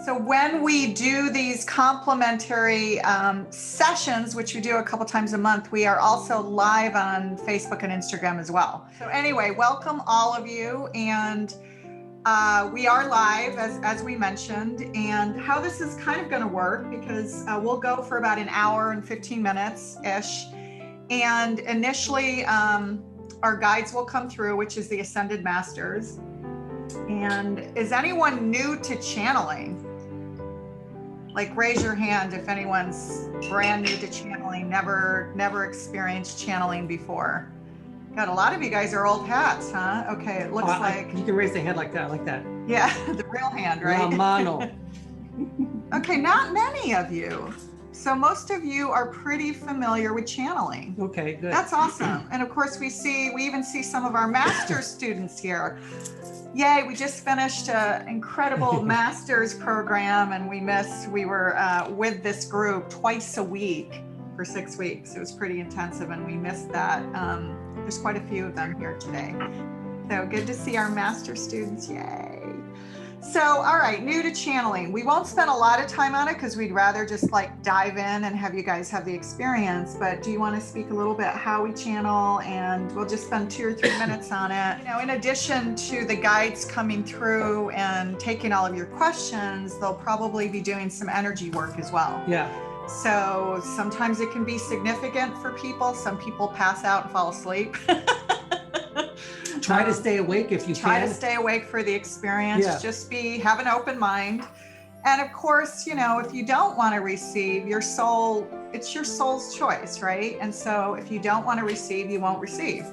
So when we do these complimentary sessions, which we do a couple times a month, we are also live on Facebook and Instagram as well. So anyway, welcome all of you. And we are live, as we mentioned, and how this is kind of going to work, because we'll go for about an hour and 15 minutes-ish. And initially, our guides will come through, which is the Ascended Masters. And is anyone new to channeling? Like, raise your hand if anyone's brand new to channeling, never experienced channeling before. God, a lot of you guys are old hats, huh? Okay, it looks like... You can raise the hand like that, like that. Yeah, the real hand, right? La mano. Okay, not many of you. So most of you are pretty familiar with channeling. Okay, good. That's awesome. And of course, we even see some of our master's students here. Yay, we just finished an incredible master's program, and we were with this group twice a week for 6 weeks. It was pretty intensive, and we missed that. There's quite a few of them here today. So good to see our master students, yay. So, all right, new to channeling. We won't spend a lot of time on it because we'd rather just like dive in and have you guys have the experience. But do you want to speak a little bit how we channel? And we'll just spend 2 or 3 minutes on it. You know, in addition to the guides coming through and taking all of your questions, they'll probably be doing some energy work as well. Yeah. So sometimes it can be significant for people. Some people pass out and fall asleep. Try to stay awake if you can. Try to stay awake for the experience. Yeah. Just have an open mind. And of course, you know, if you don't want to receive, it's your soul's choice, right? And so if you don't want to receive, you won't receive.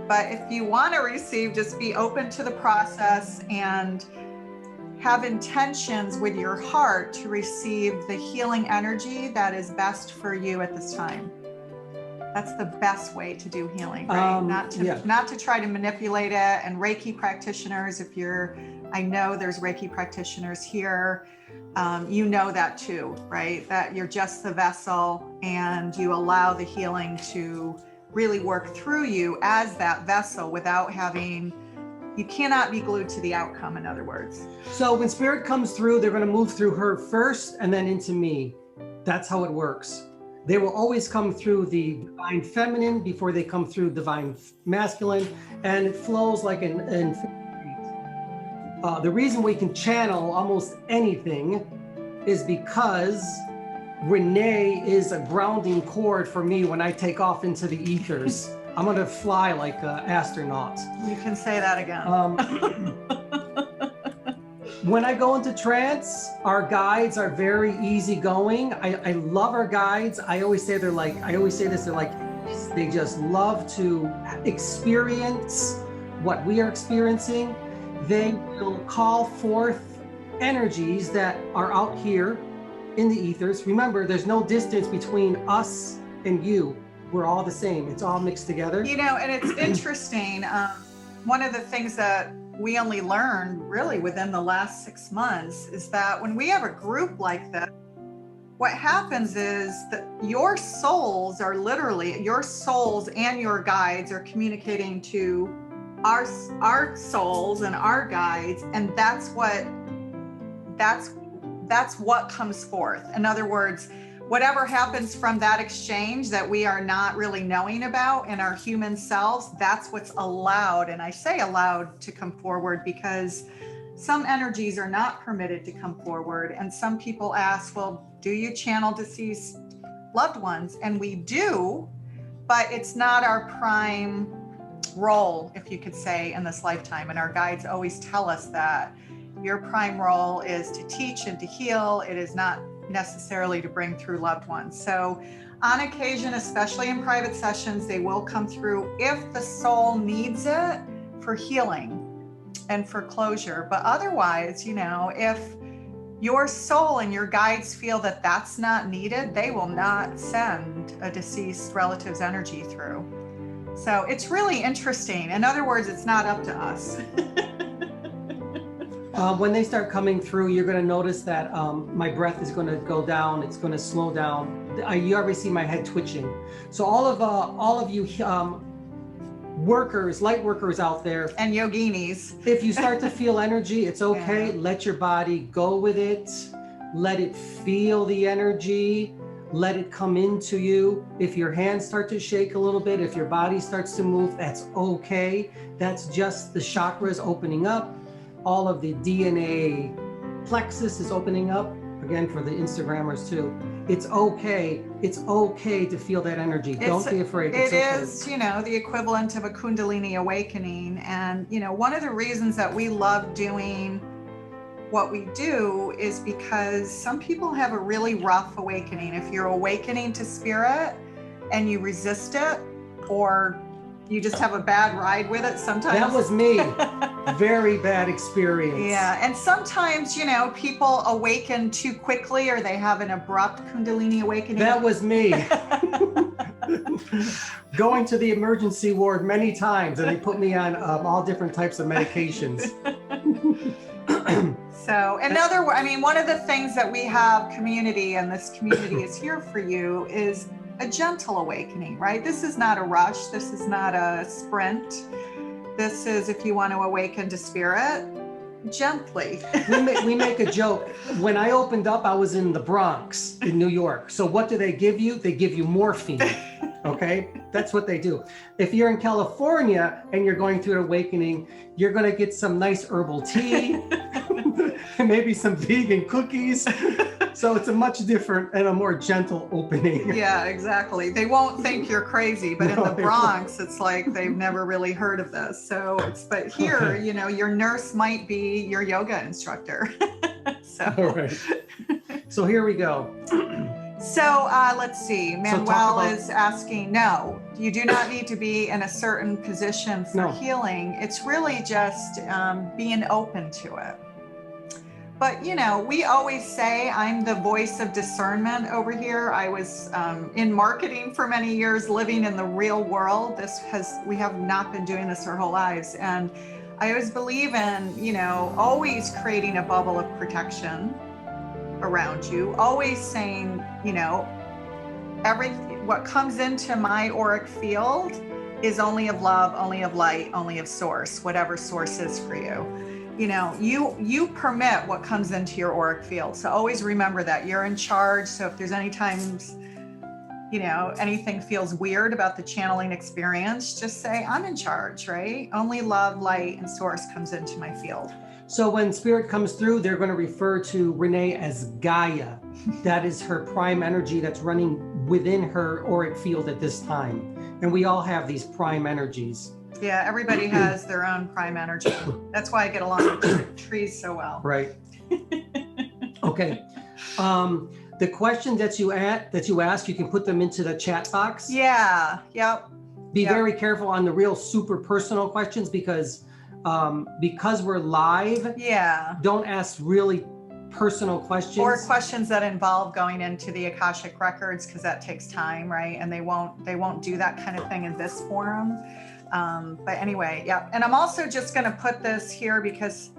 But if you want to receive, just be open to the process and have intentions with your heart to receive the healing energy that is best for you at this time. That's the best way to do healing, right? Not to try to manipulate it. And Reiki practitioners, I know there's Reiki practitioners here, you know that too, right? That you're just the vessel and you allow the healing to really work through you as that vessel without you cannot be glued to the outcome, in other words. So when spirit comes through, they're going to move through her first and then into me. That's how it works. They will always come through the divine feminine before they come through divine masculine, and it flows like an the reason we can channel almost anything is because Renee is a grounding cord for me when I take off into the ethers. I'm going to fly like an astronaut. You can say that again. When I go into trance, our guides are very easygoing. I love our guides. I always say they just love to experience what we are experiencing. They will call forth energies that are out here in the ethers. Remember, there's no distance between us and you. We're all the same. It's all mixed together. You know, and it's interesting. One of the things that we only learned really within the last 6 months is that when we have a group like this, what happens is that your souls and your guides are communicating to our souls and our guides, and that's what comes forth. In other words, whatever happens from that exchange that we are not really knowing about in our human selves, that's what's allowed. And I say allowed to come forward because some energies are not permitted to come forward. And some people ask, well, do you channel deceased loved ones? And we do, but it's not our prime role, if you could say, in this lifetime. And our guides always tell us that your prime role is to teach and to heal. It is not necessarily to bring through loved ones. So on occasion, especially in private sessions, they will come through if the soul needs it for healing and for closure. But otherwise, you know, if your soul and your guides feel that that's not needed, they will not send a deceased relative's energy through. So it's really interesting. In other words, it's not up to us. When they start coming through, you're going to notice that my breath is going to go down. It's going to slow down. You already see my head twitching. So all of you light workers out there. And yoginis. If you start to feel energy, it's okay. Yeah. Let your body go with it. Let it feel the energy. Let it come into you. If your hands start to shake a little bit, if your body starts to move, that's okay. That's just the chakras opening up. All of the DNA plexus is opening up. Again, for the Instagrammers too. It's okay. It's okay to feel that energy. Don't be afraid. It is, the equivalent of a Kundalini awakening. And, one of the reasons that we love doing what we do is because some people have a really rough awakening. If you're awakening to spirit and you resist it, or you just have a bad ride with it sometimes. That was me. Very bad experience. Yeah. And sometimes, people awaken too quickly, or they have an abrupt Kundalini awakening. That was me. Going to the emergency ward many times, and they put me on all different types of medications. So, one of the things that we have community, and this community is here for you, is a gentle awakening, right? This is not a rush. This is not a sprint. This is, if you want to awaken to spirit, gently. we make a joke. When I opened up, I was in the Bronx in New York. So what do they give you? They give you morphine. Okay? That's what they do. If you're in California and you're going through an awakening, you're going to get some nice herbal tea, maybe some vegan cookies. So it's a much different and a more gentle opening. Yeah, exactly. They won't think you're crazy, but in the Bronx, it's like they've never really heard of this. But here, your nurse might be your yoga instructor. All right. So here we go. So let's see. Manuel is asking, no, you do not need to be in a certain position for healing. It's really just being open to it. But, we always say I'm the voice of discernment over here. I was in marketing for many years, living in the real world. We have not been doing this our whole lives. And I always believe in, always creating a bubble of protection around you, always saying, what comes into my auric field is only of love, only of light, only of source, whatever source is for you. You permit what comes into your auric field. So always remember that you're in charge. So if there's any times, anything feels weird about the channeling experience, just say, I'm in charge, right? Only love, light, and source comes into my field. So when spirit comes through, they're going to refer to Renee as Gaia. That is her prime energy that's running within her auric field at this time. And we all have these prime energies. Yeah, everybody has their own prime energy. That's why I get along with trees so well. Right. Okay. The questions that you ask, you can put them into the chat box. Yeah. Yep. Be very careful on the real super personal questions because we're live. Yeah. Don't ask really personal questions. Or questions that involve going into the Akashic records, because that takes time, right? And they won't do that kind of thing in this forum. But anyway, yeah. And I'm also just going to put this here because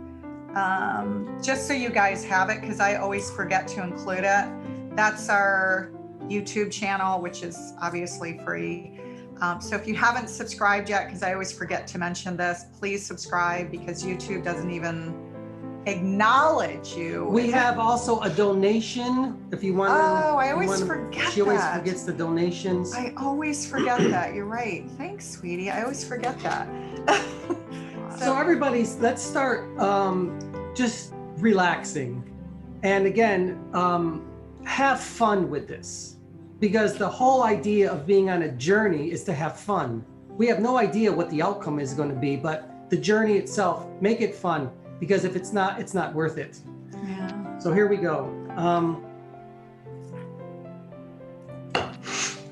just so you guys have it, because I always forget to include it. That's our YouTube channel, which is obviously free. So if you haven't subscribed yet, because I always forget to mention this, please subscribe because YouTube doesn't even acknowledge you. We have also a donation if you want to. Oh, I always forget She always forgets the donations. I always forget that. You're right. Thanks, sweetie. I always forget that. So everybody, let's start just relaxing. And again, have fun with this. Because the whole idea of being on a journey is to have fun. We have no idea what the outcome is going to be, but the journey itself, make it fun. Because if it's not worth it. Yeah. So here we go.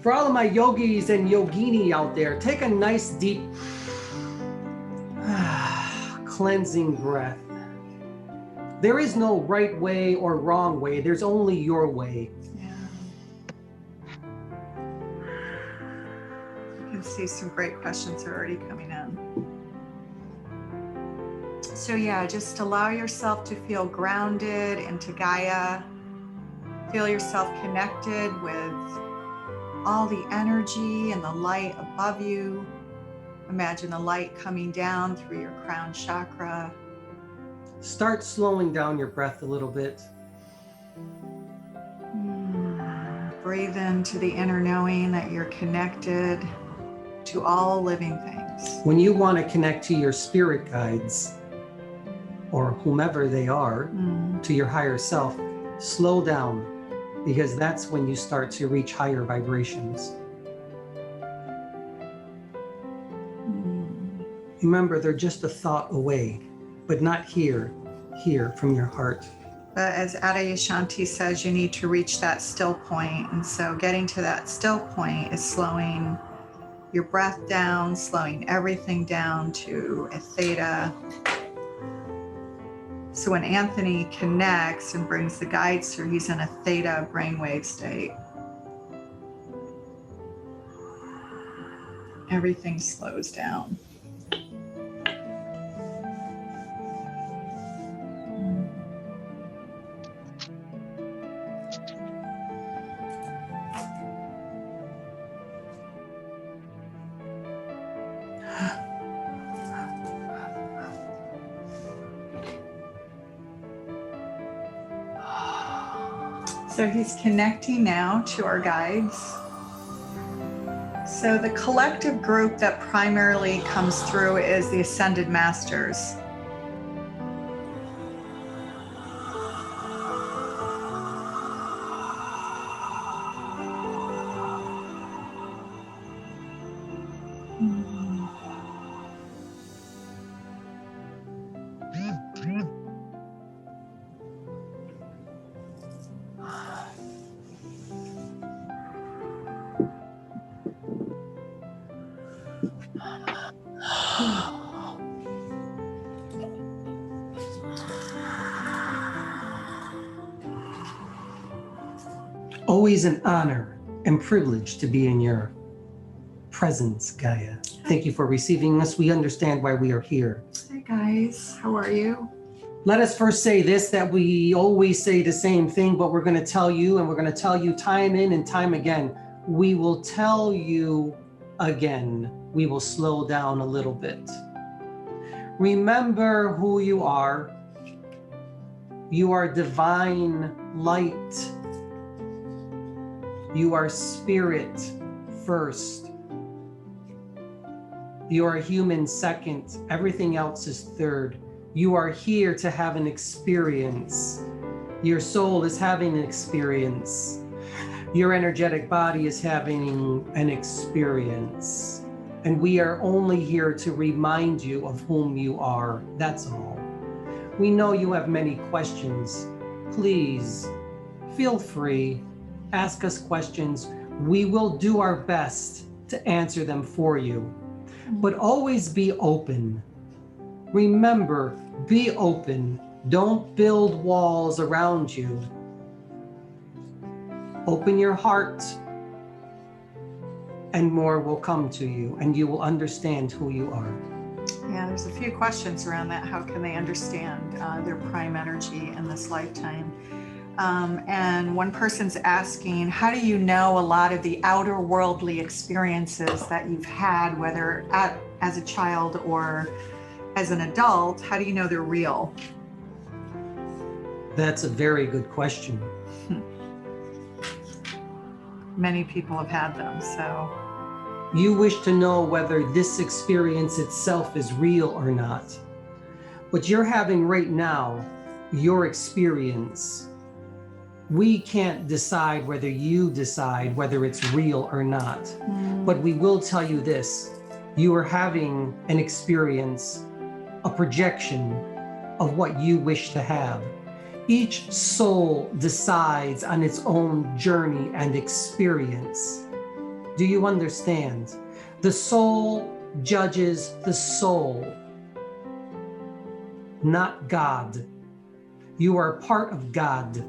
For all of my yogis and yogini out there, take a nice deep cleansing breath. There is no right way or wrong way. There's only your way. Yeah. You can see some great questions are already coming in. So yeah, just allow yourself to feel grounded into Gaia. Feel yourself connected with all the energy and the light above you, Imagine the light coming down through your crown chakra. Start slowing down your breath a little bit. Breathe into the inner knowing that you're connected to all living things. When you want to connect to your spirit guides, or whomever they are, to your higher self, slow down, because that's when you start to reach higher vibrations. Remember, they're just a thought away, but not here from your heart. But as Adayashanti says, you need to reach that still point. And so getting to that still point is slowing your breath down, slowing everything down to a theta. So when Anthony connects and brings the guides through, he's in a theta brainwave state. Everything slows down. So he's connecting now to our guides. So the collective group that primarily comes through is the Ascended Masters. Always an honor and privilege to be in your presence, Gaia. Thank you for receiving us. We understand why we are here. Hey guys, how are you? Let us first say this, that we always say the same thing, but we're going to tell you, and we're going to tell you time in and time again. We will tell you again. We will slow down a little bit. Remember who you are. You are divine light. You are spirit first. You are human second. Everything else is third. You are here to have an experience. Your soul is having an experience. Your energetic body is having an experience. And we are only here to remind you of whom you are. That's all. We know you have many questions. Please feel free. Ask us questions. We will do our best to answer them for you. But always be open. Remember, be open. Don't build walls around you. Open your heart, and more will come to you, and you will understand who you are. Yeah, there's a few questions around that. How can they understand their prime energy in this lifetime? And one person's asking, how do you know a lot of the outer worldly experiences that you've had, whether as a child or as an adult, how do you know they're real? That's a very good question. Many people have had them, so. You wish to know whether this experience itself is real or not. What you're having right now, your experience, we can't decide whether you decide whether it's real or not. But we will tell you this, you are having an experience, a projection of what you wish to have. Each soul decides on its own journey and experience. Do you understand? The soul judges the soul, not God. You are part of God.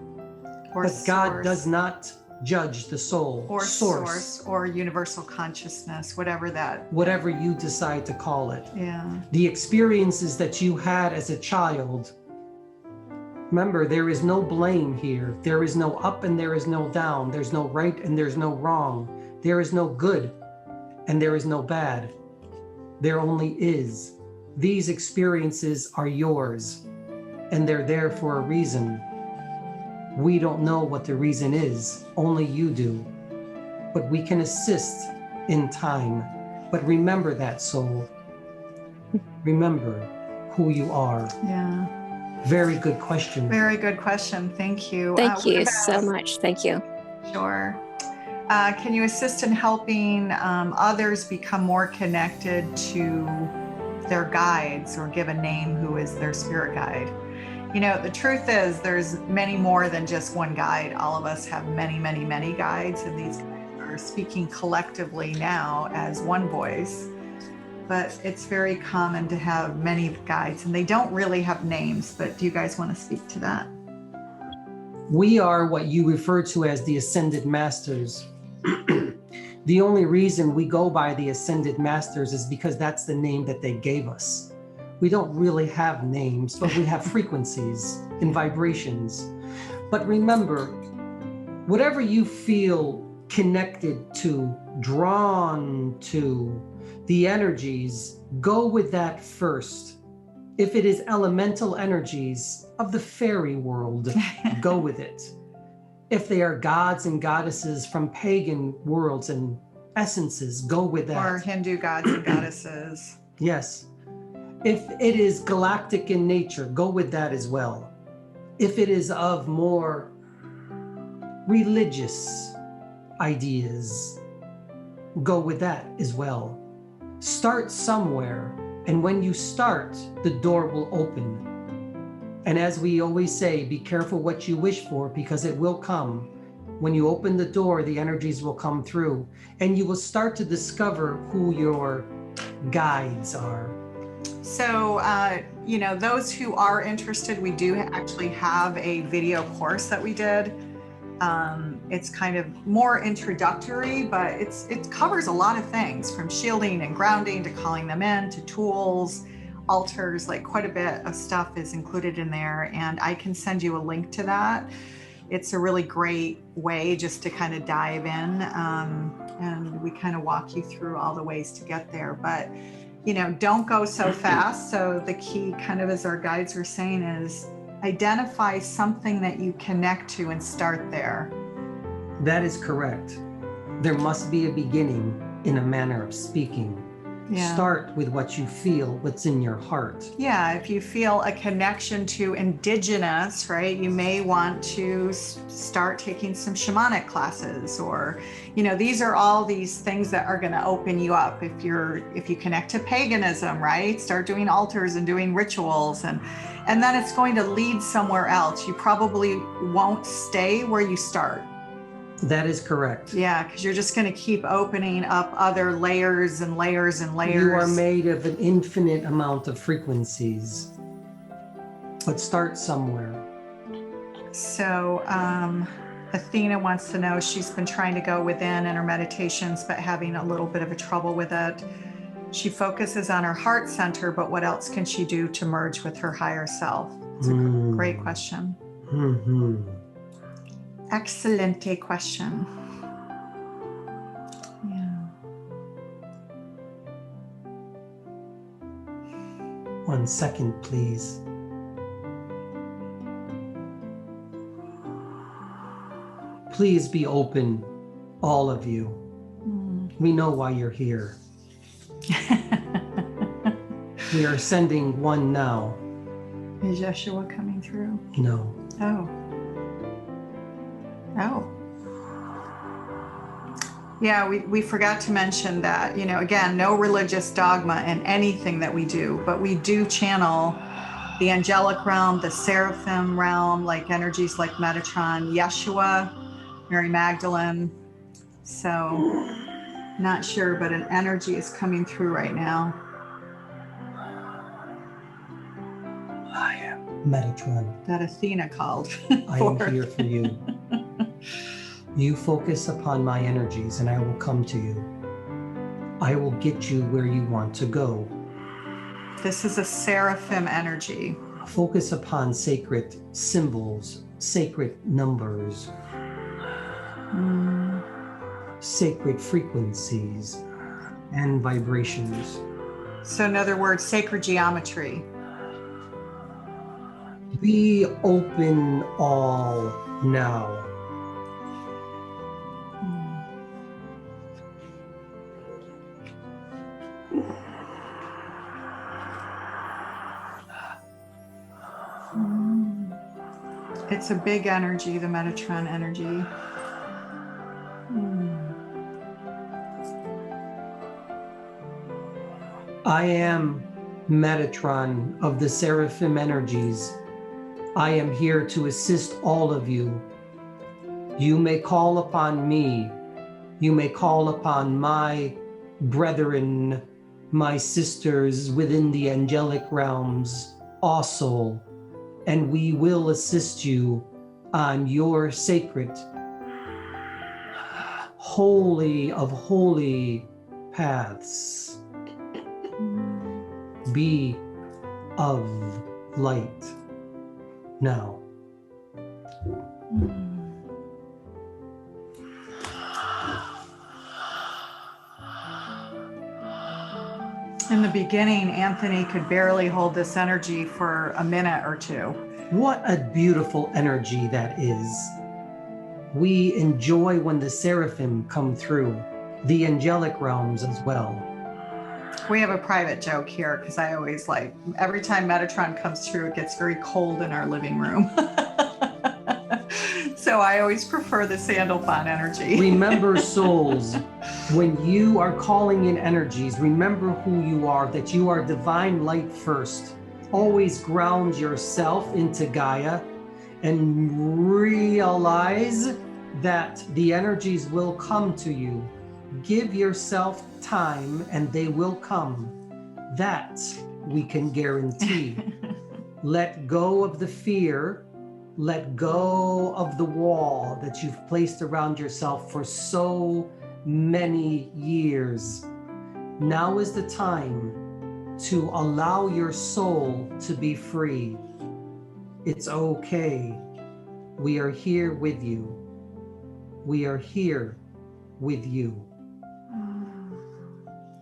Or but God source. does not judge the soul. Or source or universal consciousness, whatever that. Whatever you decide to call it. Yeah. The experiences that you had as a child. Remember, there is no blame here. There is no up and there is no down. There's no right and there's no wrong. There is no good and there is no bad. There only is. These experiences are yours, and they're there for a reason. We don't know what the reason is, only you do. But we can assist in time. But remember that, soul. Remember who you are. Yeah. Very good question. Very good question. Thank you. Thank you so much. Thank you. Sure. Can you assist in helping others become more connected to their guides, or give a name who is their spirit guide? You know, the truth is there's many more than just one guide. All of us have many, many, many guides, and these guides are speaking collectively now as one voice. But it's very common to have many guides, and they don't really have names. But do you guys want to speak to that? We are what you refer to as the Ascended Masters. The only reason we go by the Ascended Masters is because that's the name that they gave us. We don't really have names, but we have frequencies and vibrations. But remember, whatever you feel connected to, drawn to, the energies, go with that first. If it is elemental energies of the fairy world, go with it. If they are gods and goddesses from pagan worlds and essences, go with that. Or Hindu gods and goddesses. Yes. If it is galactic in nature, go with that as well. If it is of more religious ideas, go with that as well. Start somewhere, and when you start, the door will open. And as we always say, be careful what you wish for, because it will come. When you open the door, the energies will come through, and you will start to discover who your guides are. So, you know, those who are interested, we do actually have a video course that we did. It's kind of more introductory, but it covers a lot of things, from shielding and grounding to calling them in to tools, altars. Like, quite a bit of stuff is included in there, and I can send you a link to that. It's a really great way just to kind of dive in, and we kind of walk you through all the ways to get there. But, you know, don't go so fast. So the key, kind of as our guides were saying, is identify something that you connect to and start there. That is correct. There must be a beginning, in a manner of speaking. Yeah. Start with what you feel, what's in your heart. Yeah, if you feel a connection to indigenous, right, you may want to start taking some shamanic classes, or, you know, these are all these things that are going to open you up. If you connect to paganism, right, start doing altars and doing rituals, and then it's going to lead somewhere else. You probably won't stay where you start. That is correct. Yeah, because you're just going to keep opening up other layers and layers and layers. You are made of an infinite amount of frequencies. But start somewhere. So Athena wants to know, she's been trying to go within in her meditations, but having a little bit of a trouble with it. She focuses on her heart center, but what else can she do to merge with her higher self? It's a great question. Mm-hmm. Excelente question. Yeah. 1 second, please. Please be open, all of you. We know why you're here. We are sending one now. Is Yeshua coming through? No. Oh. Oh. Yeah, we forgot to mention that, you know, again, no religious dogma in anything that we do, but we do channel the angelic realm, the Seraphim realm, like energies like Metatron, Yeshua, Mary Magdalene. So, not sure, but an energy is coming through right now. I am Metatron. That Athena called. I am here for you. You focus upon my energies and I will come to you. I will get you where you want to go. This is a Seraphim energy. Focus upon sacred symbols, sacred numbers, sacred frequencies and vibrations. So in other words, sacred geometry. Be open all now. It's a big energy, the Metatron energy. I am Metatron of the Seraphim energies. I am here to assist all of you. You may call upon me. You may call upon my brethren, my sisters within the angelic realms also, and we will assist you on your sacred, holy of holy paths. Be of light now. In the beginning, Anthony could barely hold this energy for a minute or two. What a beautiful energy that is. We enjoy when the Seraphim come through, the angelic realms as well. We have a private joke here because I always every time Metatron comes through, it gets very cold in our living room. So I always prefer the Sandalphon energy. Remember, souls, when you are calling in energies, remember who you are, that you are divine light first. Always ground yourself into Gaia and realize that the energies will come to you. Give yourself time and they will come. That we can guarantee. Let go of the fear. Let go of the wall that you've placed around yourself for so many years. Now is the time to allow your soul to be free. It's okay. We are here with you. We are here with you.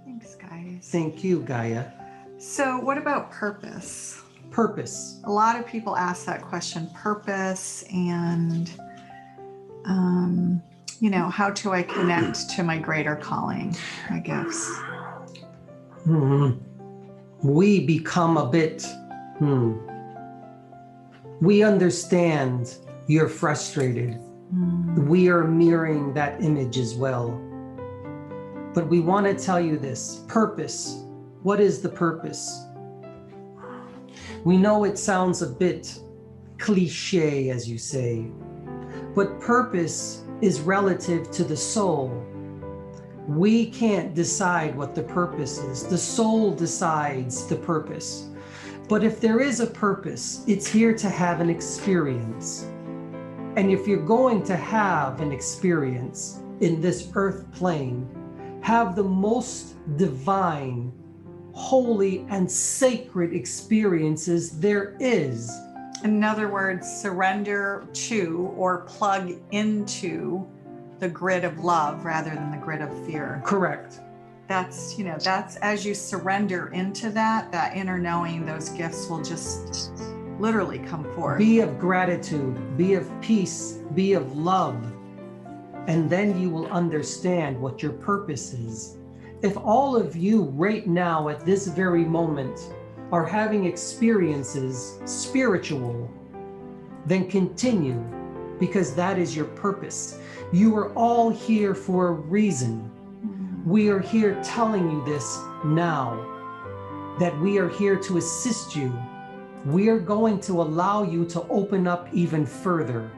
Thanks, guys. Thank you, Gaia. So what about purpose? Purpose. A lot of people ask that question, purpose, and how do I connect to my greater calling, my gifts? We become a bit, we understand you're frustrated. We are mirroring that image as well. But we want to tell you this, purpose. What is the purpose? We know it sounds a bit cliche, as you say, but purpose is relative to the soul. We can't decide what the purpose is. The soul decides the purpose. But if there is a purpose, it's here to have an experience. And if you're going to have an experience in this earth plane, have the most divine, holy and sacred experiences there is. In other words, surrender to or plug into the grid of love rather than the grid of fear. Correct. That's as you surrender into that inner knowing, those gifts will just literally come forth. Be of gratitude, be of peace, be of love, and then you will understand what your purpose is. If all of you right now at this very moment are having experiences spiritual, then continue, because that is your purpose. You are all here for a reason. We are here telling you this now, that we are here to assist you. We are going to allow you to open up even further,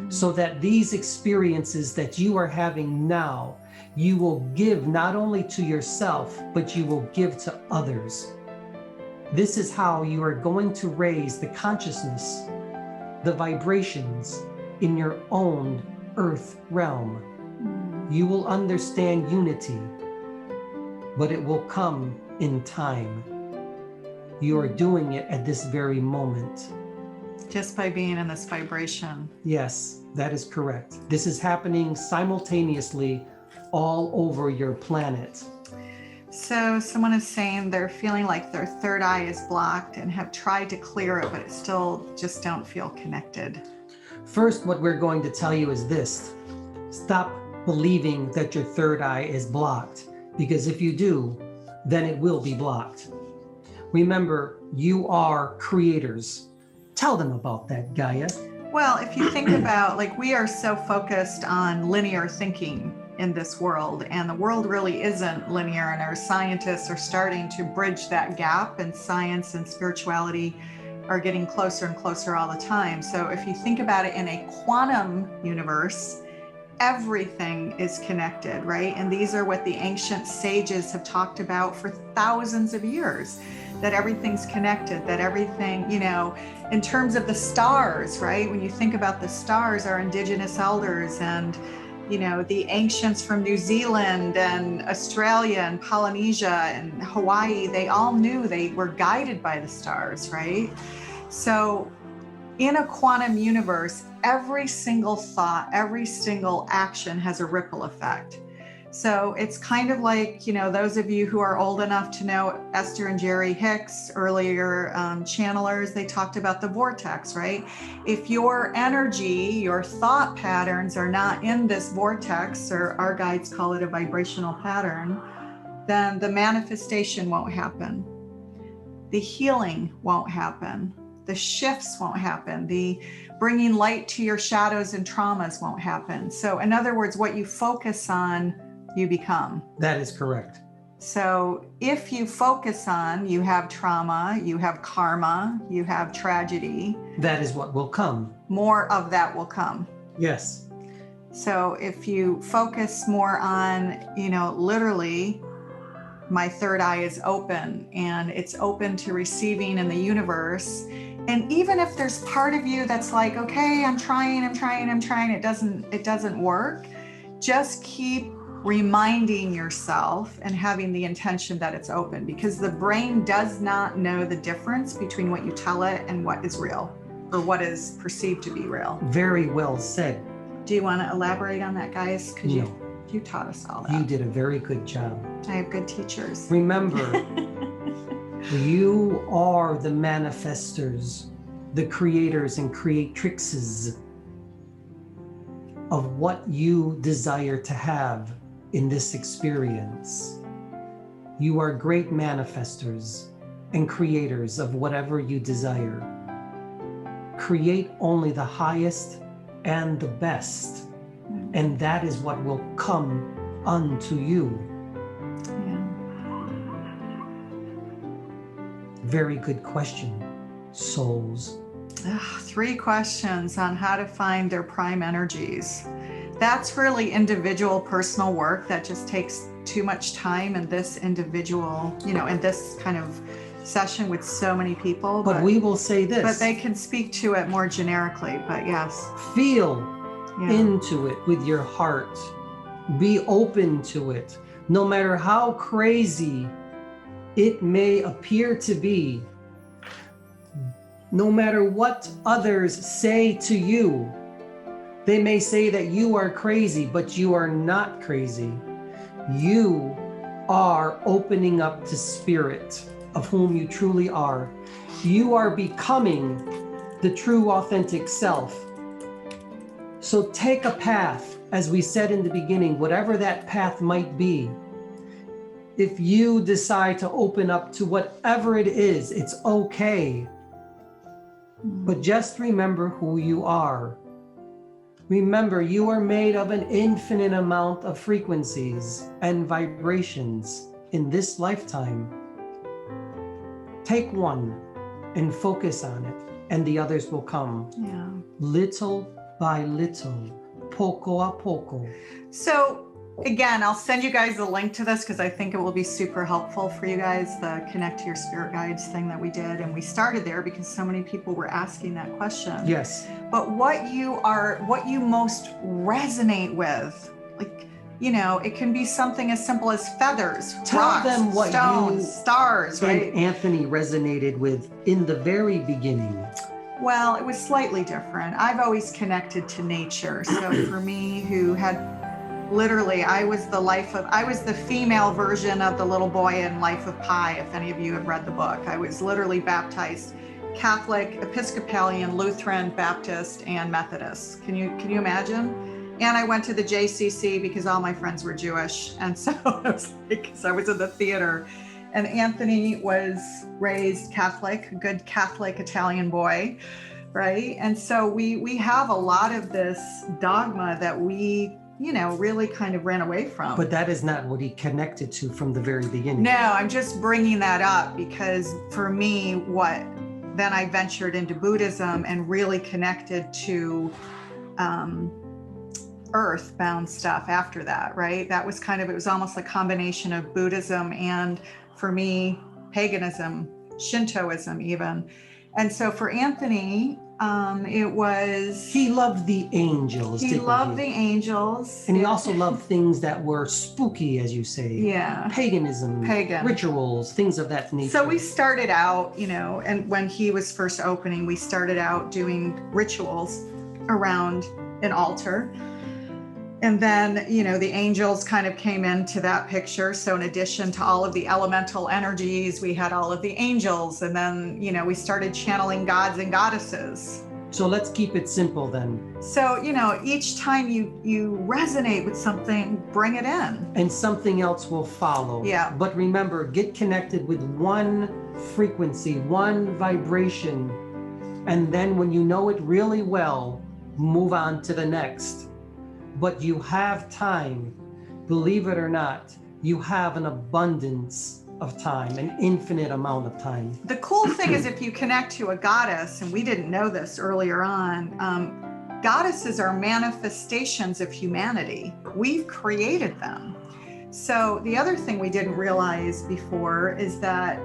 so that these experiences that you are having now, you will give not only to yourself, but you will give to others. This is how you are going to raise the consciousness, the vibrations in your own earth realm. You will understand unity, but it will come in time. You are doing it at this very moment. Just by being in this vibration. Yes, that is correct. This is happening simultaneously all over your planet. So someone is saying they're feeling like their third eye is blocked and have tried to clear it, but it still just don't feel connected. First, what we're going to tell you is this. Stop believing that your third eye is blocked, because if you do, then it will be blocked. Remember, you are creators. Tell them about that, Gaia. Well, if you think about, like, we are so focused on linear thinking in this world, and the world really isn't linear, and our scientists are starting to bridge that gap, and science and spirituality are getting closer and closer all the time. So if you think about it in a quantum universe, everything is connected, right? And these are what the ancient sages have talked about for thousands of years, that everything's connected, that everything, you know, in terms of the stars, right? When you think about the stars, our indigenous elders and, you know, the ancients from New Zealand and Australia and Polynesia and Hawaii, they all knew they were guided by the stars, right? So in a quantum universe, every single thought, every single action has a ripple effect. So it's kind of like, you know, those of you who are old enough to know Esther and Jerry Hicks, earlier channelers, they talked about the vortex, right? If your energy, your thought patterns are not in this vortex, or our guides call it a vibrational pattern, then the manifestation won't happen. The healing won't happen. The shifts won't happen. The bringing light to your shadows and traumas won't happen. So in other words, what you focus on, you become. That is correct. So if you focus on, you have trauma, you have karma, you have tragedy. That is what will come. More of that will come. Yes. So if you focus more on, you know, literally, my third eye is open and it's open to receiving in the universe. And even if there's part of you that's like, okay, I'm trying, it doesn't work. Just keep reminding yourself and having the intention that it's open, because the brain does not know the difference between what you tell it and what is real, or what is perceived to be real. Very well said. Do you want to elaborate on that, guys? Because No. you taught us all that. You did a very good job. I have good teachers. Remember, you are the manifestors, the creators and creatrixes of what you desire to have in this experience. You are great manifestors and creators of whatever you desire. Create only the highest and the best, and that is what will come unto you. Yeah. Very good question, souls. 3 questions on how to find their prime energies. That's really individual personal work that just takes too much time in this individual, you know, in this kind of session with so many people. But we will say this. But they can speak to it more generically, but yes. Feel Yeah. into it with your heart. Be open to it. No matter how crazy it may appear to be, no matter what others say to you, they may say that you are crazy, but you are not crazy. You are opening up to spirit of whom you truly are. You are becoming the true authentic self. So take a path, as we said in the beginning, whatever that path might be. If you decide to open up to whatever it is, it's okay. But just remember who you are. Remember, you are made of an infinite amount of frequencies and vibrations in this lifetime. Take one and focus on it, and the others will come. Yeah. Little by little, poco a poco. So again, I'll send you guys a link to this because I think it will be super helpful for you guys, the Connect to Your Spirit Guides thing that we did. And we started there because so many people were asking that question. Yes. But what you most resonate with, like, you know, it can be something as simple as feathers, Tell rocks, them what stones, you stars, right? and Anthony resonated with in the very beginning. Well, it was slightly different. I've always connected to nature. So for me, who had Literally, I was the female version of the little boy in Life of Pi, if any of you have read the book. I was literally baptized Catholic, Episcopalian, Lutheran, Baptist, and Methodist. Can you imagine? And I went to the JCC because all my friends were Jewish. And so I was like, because I was in the theater. And Anthony was raised Catholic, a good Catholic Italian boy, right? And so we have a lot of this dogma that we, really kind of ran away from. But that is not what he connected to from the very beginning. No, I'm just bringing that up because for me, then I ventured into Buddhism and really connected to earthbound stuff after that, right? That was it was almost a combination of Buddhism and, for me, paganism, Shintoism even. And so for Anthony, it was... He loved the angels. He loved the angels. And he also loved things that were spooky, as you say. Yeah. Paganism, rituals, things of that nature. So we started out, and when he was first opening, we started out doing rituals around an altar. And then, the angels kind of came into that picture. So in addition to all of the elemental energies, we had all of the angels. And then, we started channeling gods and goddesses. So let's keep it simple then. So, each time you resonate with something, bring it in. And something else will follow. Yeah. But remember, get connected with one frequency, one vibration. And then when you know it really well, move on to the next. But you have time, believe it or not, you have an abundance of time, an infinite amount of time. The cool thing is if you connect to a goddess, and we didn't know this earlier on, goddesses are manifestations of humanity. We've created them. So the other thing we didn't realize before is that,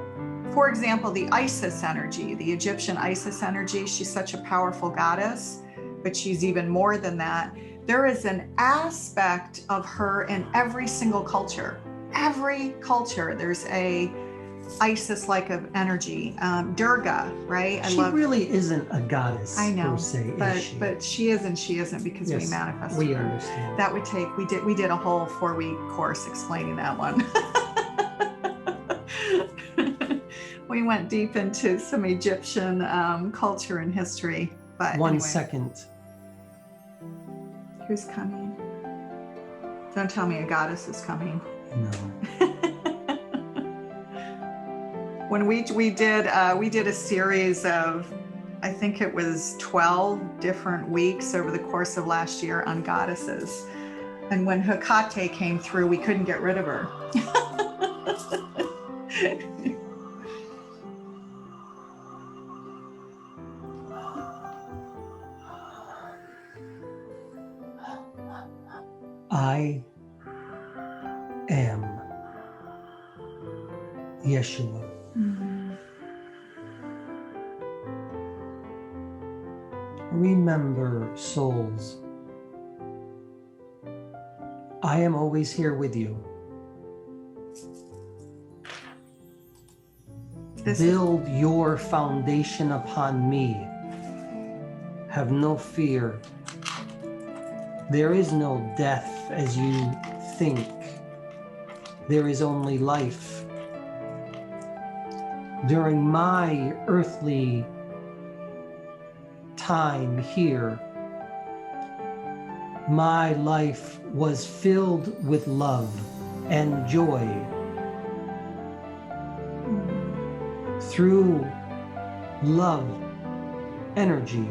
for example, the Isis energy, the Egyptian Isis energy, she's such a powerful goddess, but she's even more than that. There is an aspect of her in every single culture. Every culture, there's a Isis-like of energy. Durga, right? She really isn't a goddess, I know, per se, but is she? But she is and she isn't because we manifest we her. understand. That would take, we did a whole 4-week course explaining that one. We went deep into some Egyptian culture and history. But One anyway. second. Who's coming? Don't tell me a goddess is coming. No. When we did a series of, I think it was 12 different weeks over the course of last year on goddesses. And when Hecate came through, we couldn't get rid of her. I am Yeshua. Mm-hmm. Remember, souls, I am always here with you. Build your foundation upon me. Have no fear. There is no death as you think. There is only life. During my earthly time here, my life was filled with love and joy. Through love, energy,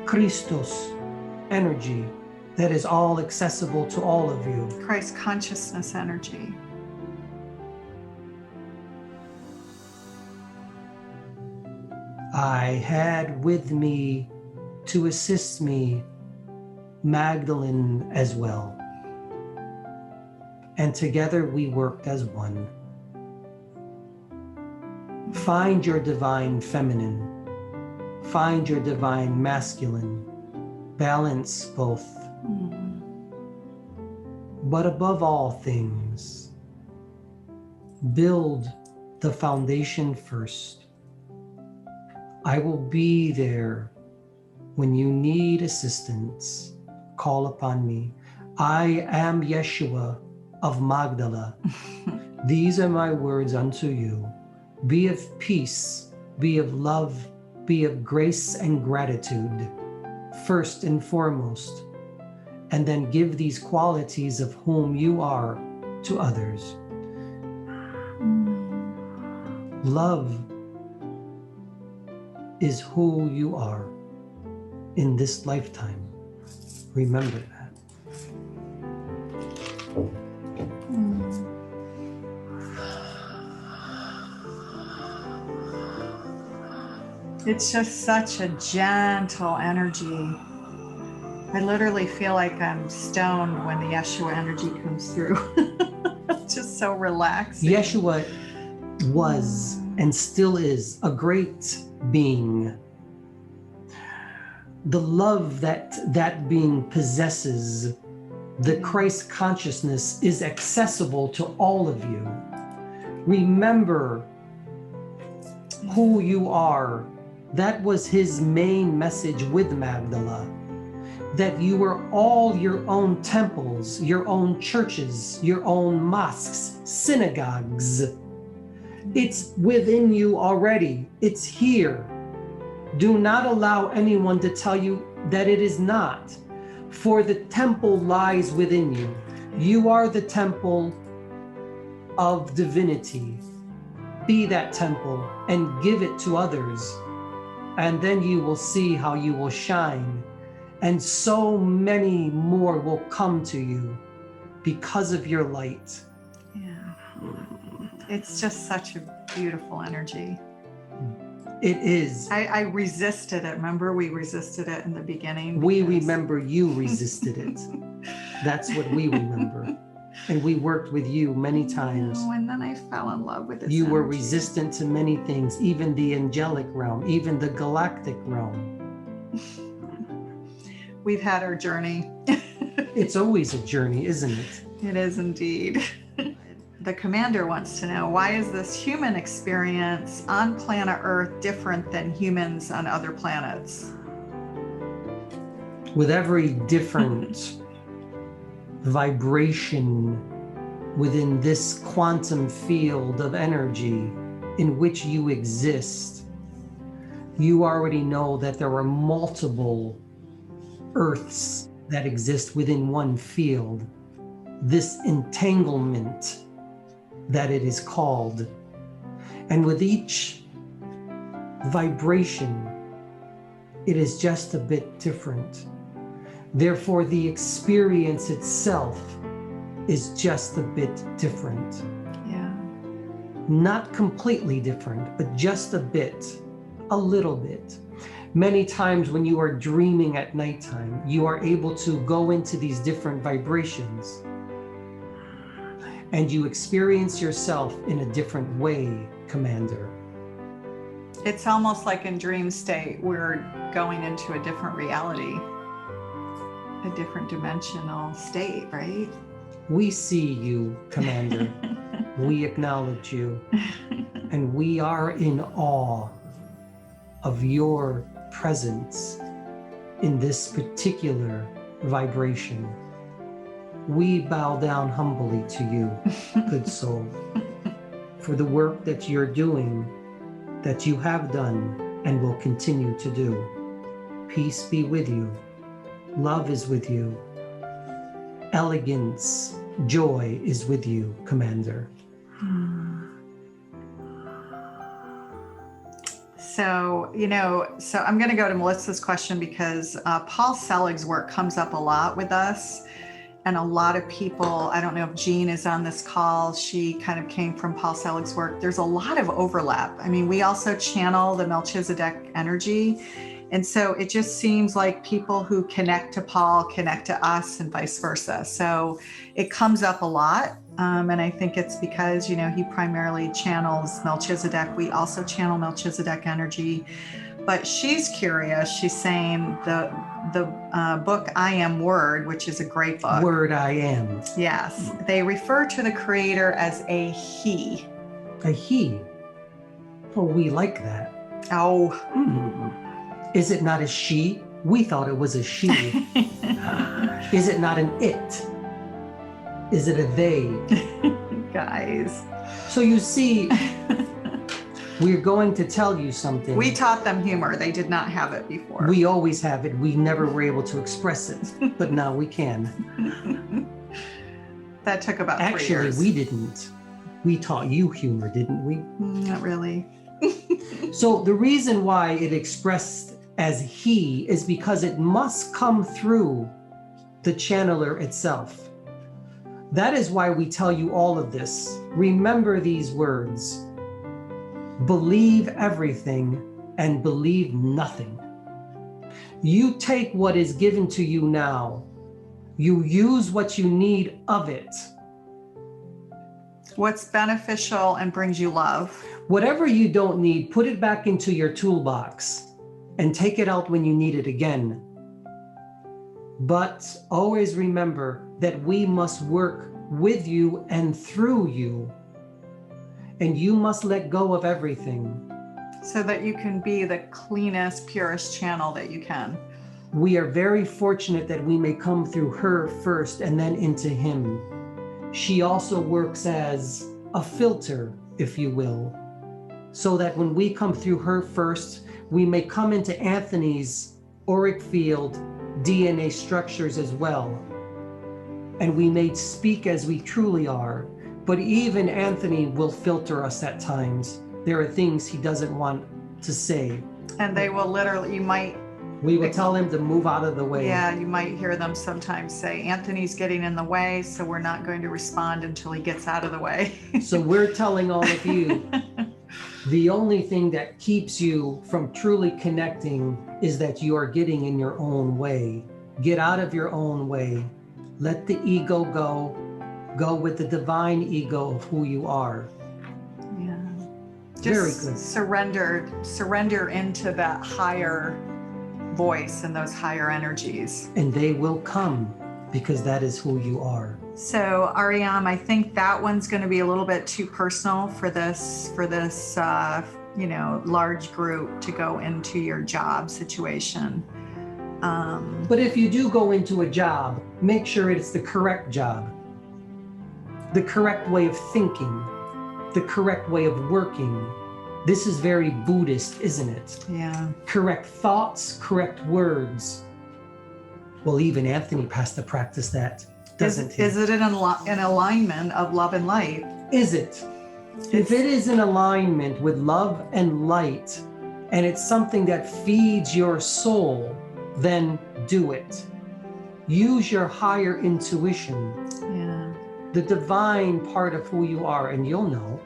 Christos energy that is all accessible to all of you. Christ consciousness energy. I had with me to assist me Magdalene as well. And together we worked as one. Find your divine feminine. Find your divine masculine. Balance both. But above all things, build the foundation first. I will be there when you need assistance. Call upon me. I am Yeshua of Magdala. These are my words unto you. Be of peace, be of love, be of grace and gratitude, first and foremost, and then give these qualities of whom you are to others. Love is who you are in this lifetime. Remember that. It's just such a gentle energy. I literally feel like I'm stoned when the Yeshua energy comes through. It's just so relaxing. Yeshua was and still is a great being. The love that being possesses, the Christ consciousness, is accessible to all of you. Remember who you are. That was his main message with Magdala, that you were all your own temples, your own churches, your own mosques, synagogues. It's within you already. It's here. Do not allow anyone to tell you that it is not, for the temple lies within you. You are the temple of divinity. Be that temple and give it to others. And then you will see how you will shine. And so many more will come to you because of your light. Yeah. It's just such a beautiful energy. It is. I resisted it. Remember, we resisted it in the beginning. We remember you resisted it. That's what we remember. And we worked with you many times. Oh, and then I fell in love with this You were energy. resistant to many things, even the angelic realm, even the galactic realm. We've had our journey. It's always a journey, isn't it? It is indeed. The commander wants to know, why is this human experience on planet Earth different than humans on other planets? With every different vibration within this quantum field of energy in which you exist, you already know that there are multiple Earths that exist within one field. This entanglement that it is called. And with each vibration, it is just a bit different. Therefore, the experience itself is just a bit different. Yeah. Not completely different, but just a bit, a little bit. Many times when you are dreaming at nighttime, you are able to go into these different vibrations and you experience yourself in a different way, Commander. It's almost like in dream state, we're going into a different reality, a different dimensional state, right? We see you, Commander. We acknowledge you. And we are in awe of your presence in this particular vibration. We bow down humbly to you, good soul, for the work that you're doing, that you have done and will continue to do. Peace be with you. Love is with you. Elegance, joy is with you, Commander. So I'm going to go to Melissa's question because Paul Selig's work comes up a lot with us. And a lot of people, I don't know if Jean is on this call, she kind of came from Paul Selig's work. There's a lot of overlap. I mean, we also channel the Melchizedek energy. And so it just seems like people who connect to Paul connect to us and vice versa. So it comes up a lot. And I think it's because, he primarily channels Melchizedek. We also channel Melchizedek energy. But she's curious. She's saying the book I Am Word, which is a great book. Word I Am. Yes. They refer to the creator as a he. A he. Oh, we like that. Oh. Is it not a she? We thought it was a she. Is it not an it? Is it a they? Guys. So you see, we're going to tell you something. We taught them humor. They did not have it before. We always have it. We never were able to express it, but now we can. That took about 3 Actually, years. we didn't. We taught you humor, didn't we? Not really. So the reason why it expressed as he is because it must come through the channeler itself. That is why we tell you all of this. Remember these words. Believe everything and believe nothing. You take what is given to you now. You use what you need of it. What's beneficial and brings you love. Whatever you don't need, put it back into your toolbox and take it out when you need it again. But always remember that we must work with you and through you. And you must let go of everything. So that you can be the cleanest, purest channel that you can. We are very fortunate that we may come through her first and then into him. She also works as a filter, if you will, so that when we come through her first, we may come into Anthony's auric field DNA structures as well. And we may speak as we truly are, but even Anthony will filter us at times. There are things he doesn't want to say. And they will literally, We will tell him to move out of the way. yeah, you might hear them sometimes say, Anthony's getting in the way, so we're not going to respond until he gets out of the way. So we're telling all of you, the only thing that keeps you from truly connecting is that you are getting in your own way. Get out of your own way. Let the ego go. Go with the divine ego of who you are. Yeah. Very Just good. surrender into that higher voice and those higher energies. And they will come because that is who you are. So Ariam, I think that one's going to be a little bit too personal for this large group to go into your job situation. But if you do go into a job, make sure it's the correct job, the correct way of thinking, the correct way of working. This is very Buddhist, isn't it? Yeah. Correct thoughts, correct words. Well, even Anthony has to practice that, doesn't he? Is it an alignment of love and light? Is it? If it is in alignment with love and light, and it's something that feeds your soul, then do it. Use your higher intuition, Yeah. the divine part of who you are, and you'll know.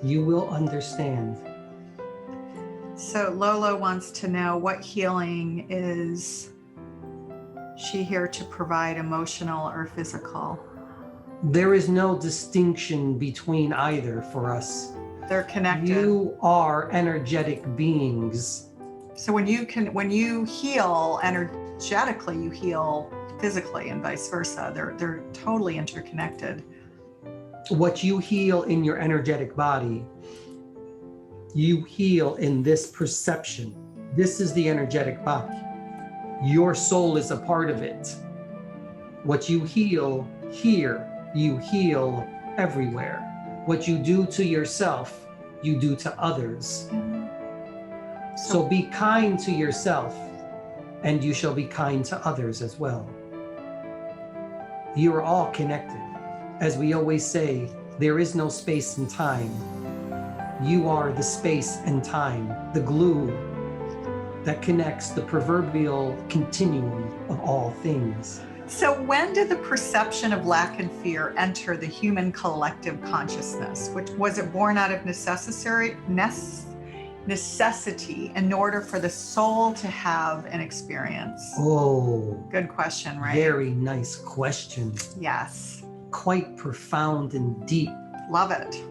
You will understand. So Lolo wants to know, what healing is she here to provide, emotional or physical? There is no distinction between either for us. They're connected. You are energetic beings. So when you heal energetically, you heal physically and vice versa. They're totally interconnected. What you heal in your energetic body, you heal in this perception. This is the energetic body. Your soul is a part of it. What you heal here, you heal everywhere. What you do to yourself, you do to others. So be kind to yourself, and you shall be kind to others as well. You are all connected. As we always say, there is no space and time. You are the space and time, the glue that connects the proverbial continuum of all things. So when did the perception of lack and fear enter the human collective consciousness? Which was it born out of necessity in order for the soul to have an experience? Oh, Good question, right? very nice question. Yes. Quite profound and deep. Love it.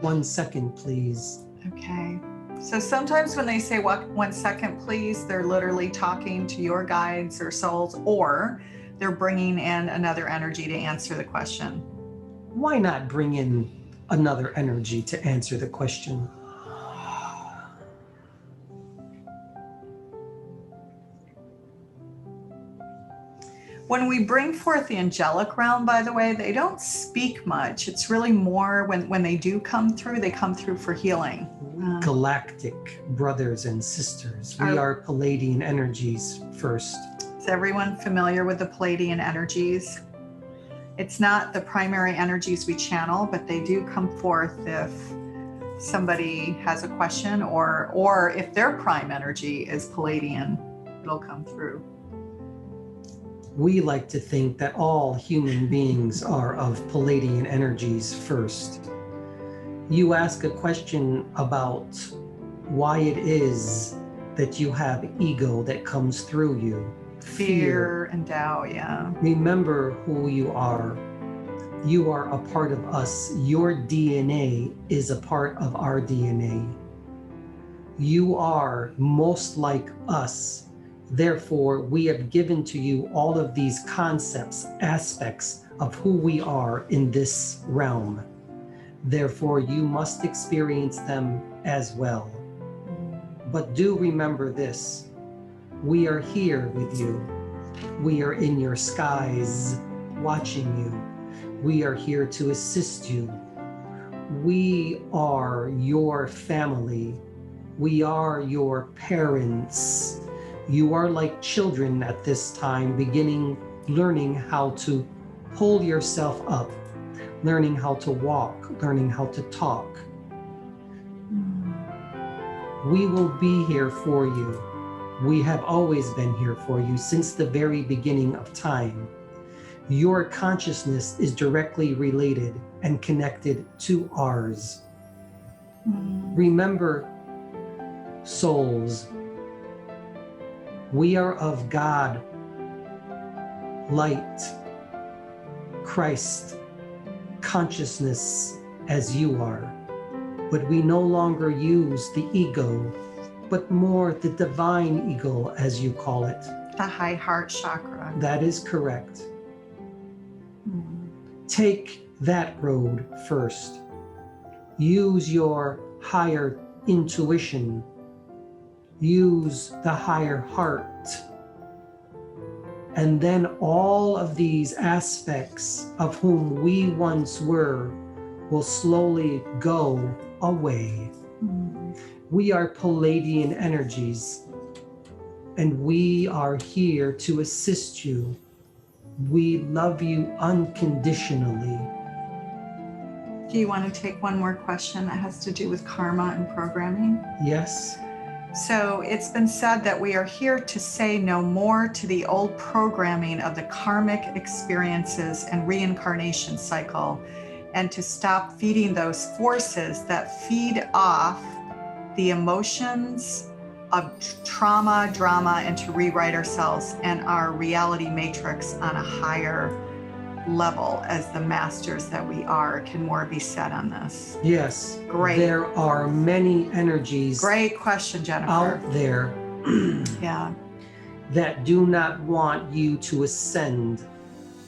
1 second, please. Okay. So sometimes when they say 1 second, please, they're literally talking to your guides or souls, or they're bringing in another energy to answer the question. Why not bring in another energy to answer the question? When we bring forth the angelic realm, by the way, they don't speak much. It's really more when they do come through, they come through for healing. Galactic brothers and sisters. We are Pleiadian energies first. Is everyone familiar with the Pleiadian energies? It's not the primary energies we channel, but they do come forth if somebody has a question or if their prime energy is Pleiadian, it'll come through. We like to think that all human beings are of Pleiadian energies first. You ask a question about why it is that you have ego that comes through you. Fear and doubt, yeah. Remember who you are. You are a part of us. Your DNA is a part of our DNA. You are most like us. Therefore, we have given to you all of these concepts, aspects of who we are in this realm. Therefore, you must experience them as well. But do remember this. We are here with you. We are in your skies watching you. We are here to assist you. We are your family. We are your parents. You are like children at this time, learning how to pull yourself up, learning how to walk, learning how to talk. We will be here for you. We have always been here for you since the very beginning of time. Your consciousness is directly related and connected to ours. Remember, souls, we are of God, light, Christ, consciousness as you are. But we no longer use the ego, but more the divine ego, as you call it. The high heart chakra. That is correct. Take that road first. Use your higher intuition. Use the higher heart. And then all of these aspects of whom we once were will slowly go away. We are Pleiadian energies, and we are here to assist you. We love you unconditionally. Do you want to take one more question that has to do with karma and programming? Yes. So it's been said that we are here to say no more to the old programming of the karmic experiences and reincarnation cycle, and to stop feeding those forces that feed off the emotions of trauma, drama, and to rewrite ourselves and our reality matrix on a higher level as the masters that we are. Can more be said on this? Yes. Great. There are many energies. Great question, Jennifer. Out there yeah. that do not want you to ascend,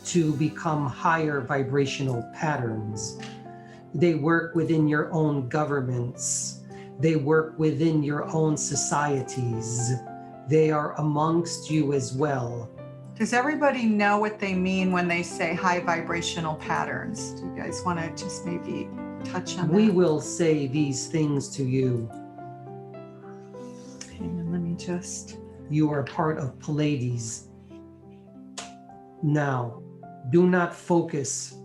to become higher vibrational patterns. They work within your own governments. They work within your own societies. They are amongst you as well. Does everybody know what they mean when they say high vibrational patterns? Do you guys want to just maybe touch on that? We will say these things to you. Hang on, let me just... You are part of Pleiades. Now, do not focus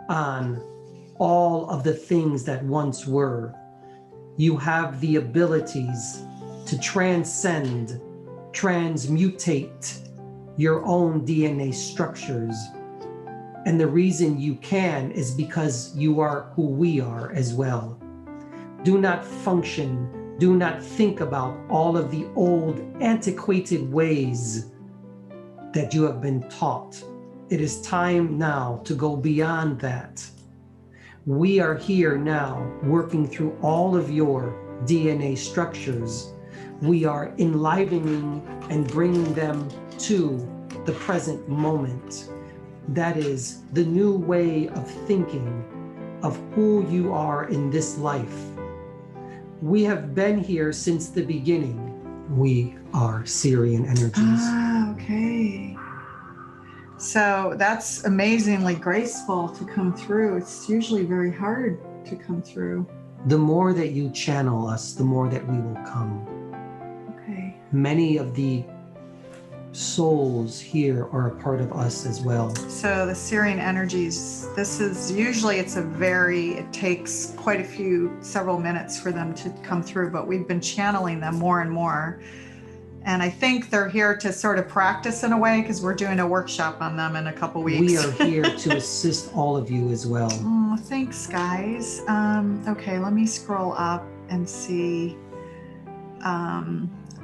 on all of the things that once were. You have the abilities to transcend, transmutate your own DNA structures. And the reason you can is because you are who we are as well. Do not function, do not think about all of the old antiquated ways that you have been taught. It is time now to go beyond that. We are here now working through all of your DNA structures. We are enlivening and bringing them to the present moment. That is the new way of thinking of who you are in this life. We have been here since the beginning. We are Sirian energies. Okay. So that's amazingly graceful to come through. It's usually very hard to come through. The more that you channel us, the more that we will come. Okay. Many of the souls here are a part of us as well. So the Sirian energies, this is usually it takes quite a several minutes for them to come through, but we've been channeling them more and more. And I think they're here to sort of practice in a way, because we're doing a workshop on them in a couple weeks. We are here to assist all of you as well. Oh, thanks, guys. Okay, let me scroll up and see.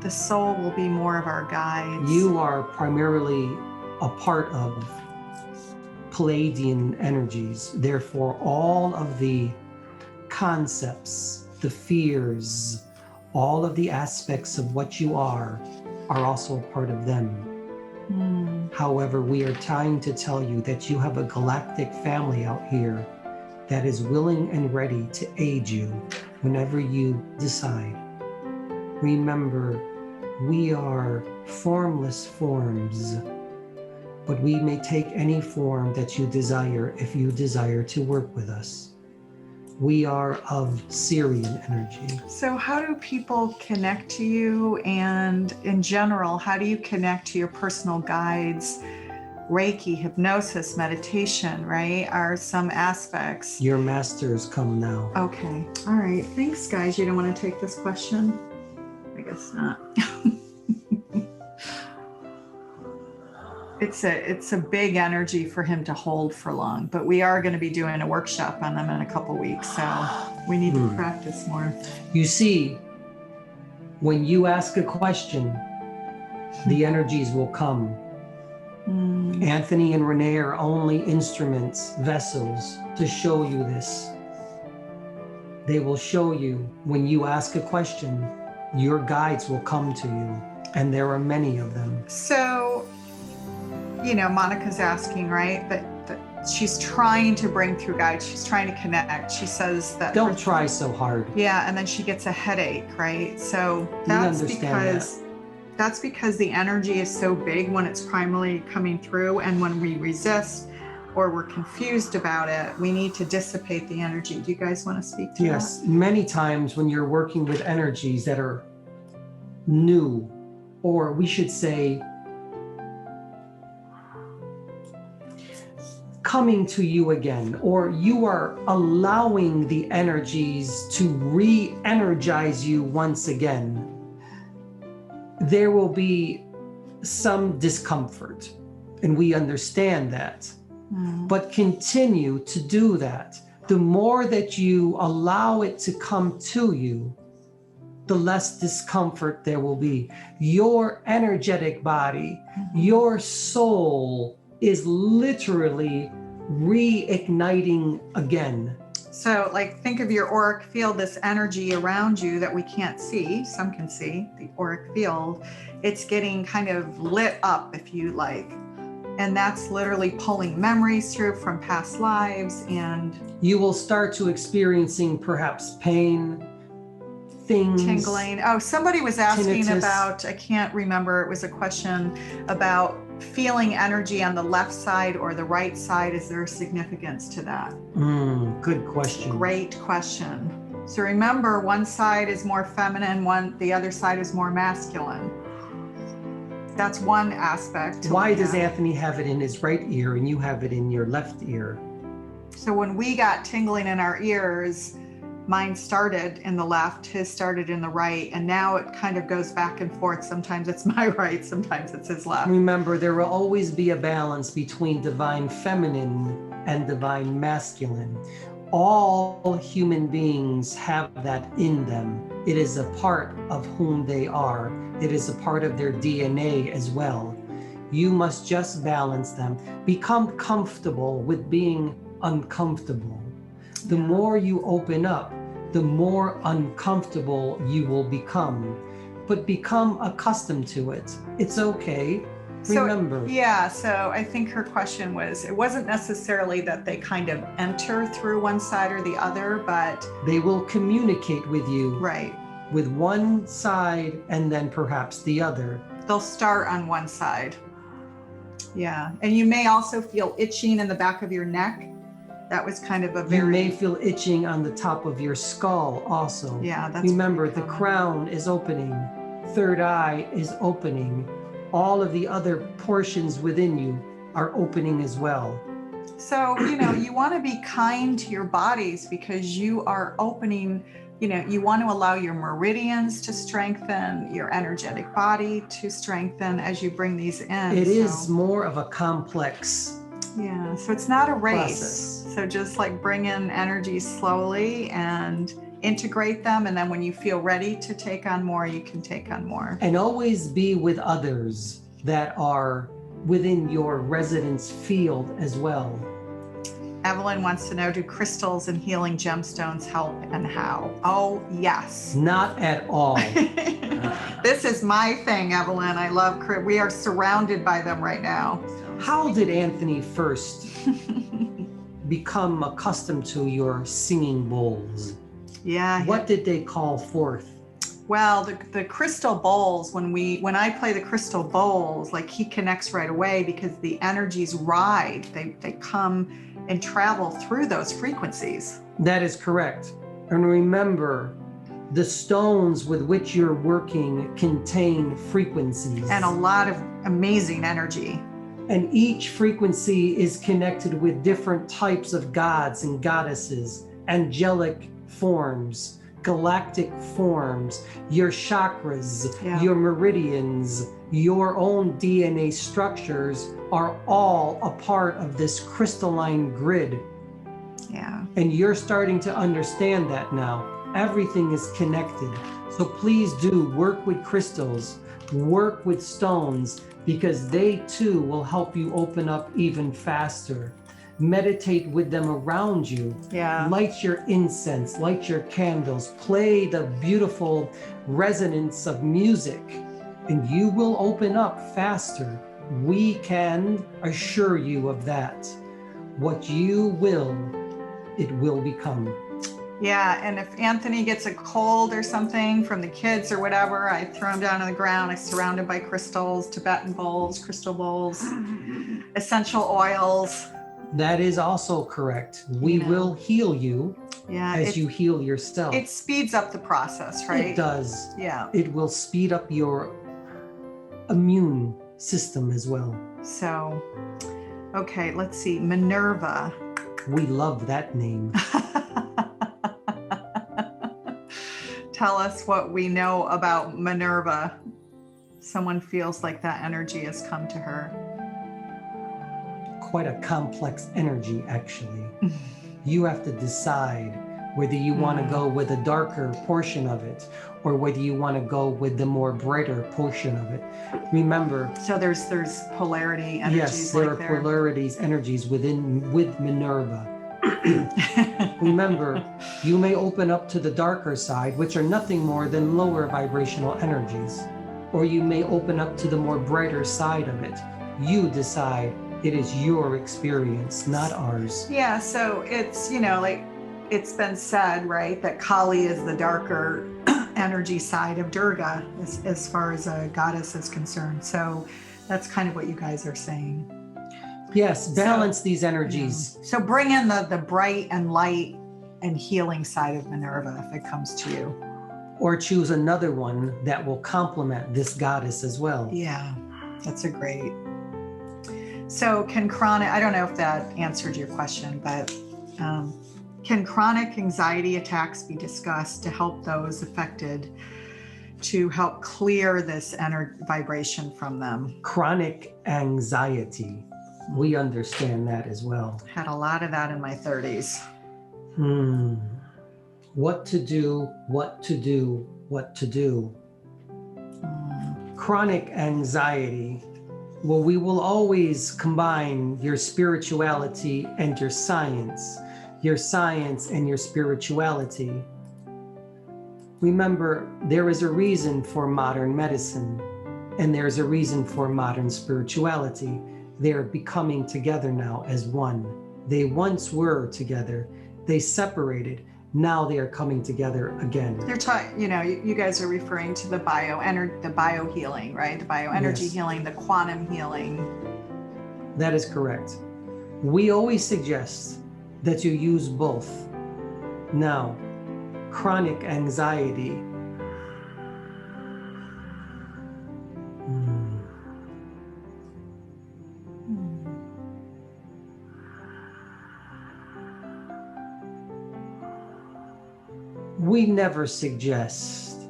The soul will be more of our guides. You are primarily a part of Pleiadian energies. Therefore, all of the concepts, the fears, all of the aspects of what you are also a part of them. However, we are trying to tell you that you have a galactic family out here that is willing and ready to aid you whenever you decide. Remember, we are formless forms, but we may take any form that you desire if you desire to work with us. We are of Sirian energy. So how do people connect to you? And in general, how do you connect to your personal guides? Reiki, hypnosis, meditation, right, are some aspects. Your masters come now. Okay. All right. Thanks, guys. You don't want to take this question? I guess not. It's a big energy for him to hold for long, but we are going to be doing a workshop on them in a couple weeks, so we need to practice more. You see, when you ask a question, the energies will come. Anthony and Renee are only instruments, vessels to show you this. They will show you when you ask a question, your guides will come to you, and there are many of them. So, Monica's asking, right, that she's trying to bring through guides. She's trying to connect. She says that don't try so hard. Yeah, and then she gets a headache, right? So that's because the energy is so big when it's primarily coming through, and when we resist or we're confused about it, we need to dissipate the energy. Do you guys want to speak to that? Yes, many times when you're working with energies that are new, or we should say coming to you again, or you are allowing the energies to re-energize you once again, there will be some discomfort, and we understand that. But continue to do that. The more that you allow it to come to you, the less discomfort there will be. Your energetic body, your soul is literally reigniting again. So think of your auric field, this energy around you that we can't see, some can see, the auric field, it's getting kind of lit up, if you like. And that's literally pulling memories through from past lives, and you will start to experiencing perhaps pain, things. Tingling. Oh, somebody was asking tinnitus. About, I can't remember, it was a question about feeling energy on the left side or the right side. Is there a significance to that? Good question. Great question. So remember, one side is more feminine, the other side is more masculine. That's one aspect. Why does Anthony have it in his right ear and you have it in your left ear? So when we got tingling in our ears, mine started in the left, his started in the right, and now it kind of goes back and forth. Sometimes it's my right, sometimes it's his left. Remember, there will always be a balance between divine feminine and divine masculine. All human beings have that in them. It is a part of whom they are. It is a part of their DNA as well. You must just balance them. Become comfortable with being uncomfortable. The more you open up, the more uncomfortable you will become. But become accustomed to it. It's okay. Remember. So I think her question was, it wasn't necessarily that they kind of enter through one side or the other, but they will communicate with you. Right. With one side and then perhaps the other. They'll start on one side. Yeah. And you may also feel itching in the back of your neck. That was kind of a very... You may feel itching on the top of your skull also. Yeah, that's... Remember, the crown is opening. Third eye is opening. All of the other portions within you are opening as well. So, you want to be kind to your bodies because you are opening, you want to allow your meridians to strengthen, your energetic body to strengthen as you bring these in. It is more of a complex... Yeah, so it's not a race. Process. So just like bring in energy slowly and integrate them. And then when you feel ready to take on more, you can take on more. And always be with others that are within your residence field as well. Evelyn wants to know, do crystals and healing gemstones help and how? Oh, yes. Not at all. This is my thing, Evelyn. I love, we are surrounded by them right now. How did Anthony first become accustomed to your singing bowls? Yeah. What did they call forth? Well, the crystal bowls, when I play the crystal bowls, like he connects right away because the energies ride, they come and travel through those frequencies. That is correct. And remember, the stones with which you're working contain frequencies. And a lot of amazing energy. And each frequency is connected with different types of gods and goddesses, angelic forms, galactic forms, your chakras, your meridians, your own DNA structures are all a part of this crystalline grid. Yeah. And you're starting to understand that now. Everything is connected. So please do work with crystals, work with stones, because they too will help you open up even faster. Meditate with them around you. Yeah. Light your incense, light your candles, play the beautiful resonance of music, and you will open up faster. We can assure you of that. What you will, it will become. Yeah, and if Anthony gets a cold or something from the kids or whatever, I throw him down on the ground. I'm surrounded by crystals, Tibetan bowls, crystal bowls, essential oils. That is also correct. We will heal you as you heal yourself. It speeds up the process, right? It does. Yeah. It will speed up your immune system as well. So, okay, let's see. Minerva. We love that name. Tell us what we know about Minerva. Someone feels like that energy has come to her. Quite a complex energy, actually. You have to decide whether you want to go with a darker portion of it or whether you want to go with the more brighter portion of it. Remember. So there's polarity energies. Yes, there are polarities, energies with Minerva. Remember, you may open up to the darker side, which are nothing more than lower vibrational energies, or you may open up to the more brighter side of it. You decide. It is your experience, not ours. Yeah, so it's, like it's been said, right, that Kali is the darker energy side of Durga as far as a goddess is concerned. So that's kind of what you guys are saying. Yes, balance these energies. Yeah. So bring in the bright and light and healing side of Minerva if it comes to you. Or choose another one that will complement this goddess as well. Yeah, that's a great. So I don't know if that answered your question, but can chronic anxiety attacks be discussed to help those affected to help clear this vibration from them? Chronic anxiety. We understand that as well. Had a lot of that in my 30s. What to do, what to do, what to do. Chronic anxiety. Well, we will always combine your spirituality and your science and your spirituality. Remember, there is a reason for modern medicine, and there's a reason for modern spirituality. They're becoming together now as one. They once were together. They separated. Now they are coming together again. They're talking, you guys are referring to the bio healing, right? The bioenergy healing, the quantum healing. That is correct. We always suggest that you use both. Now, chronic anxiety. We never suggest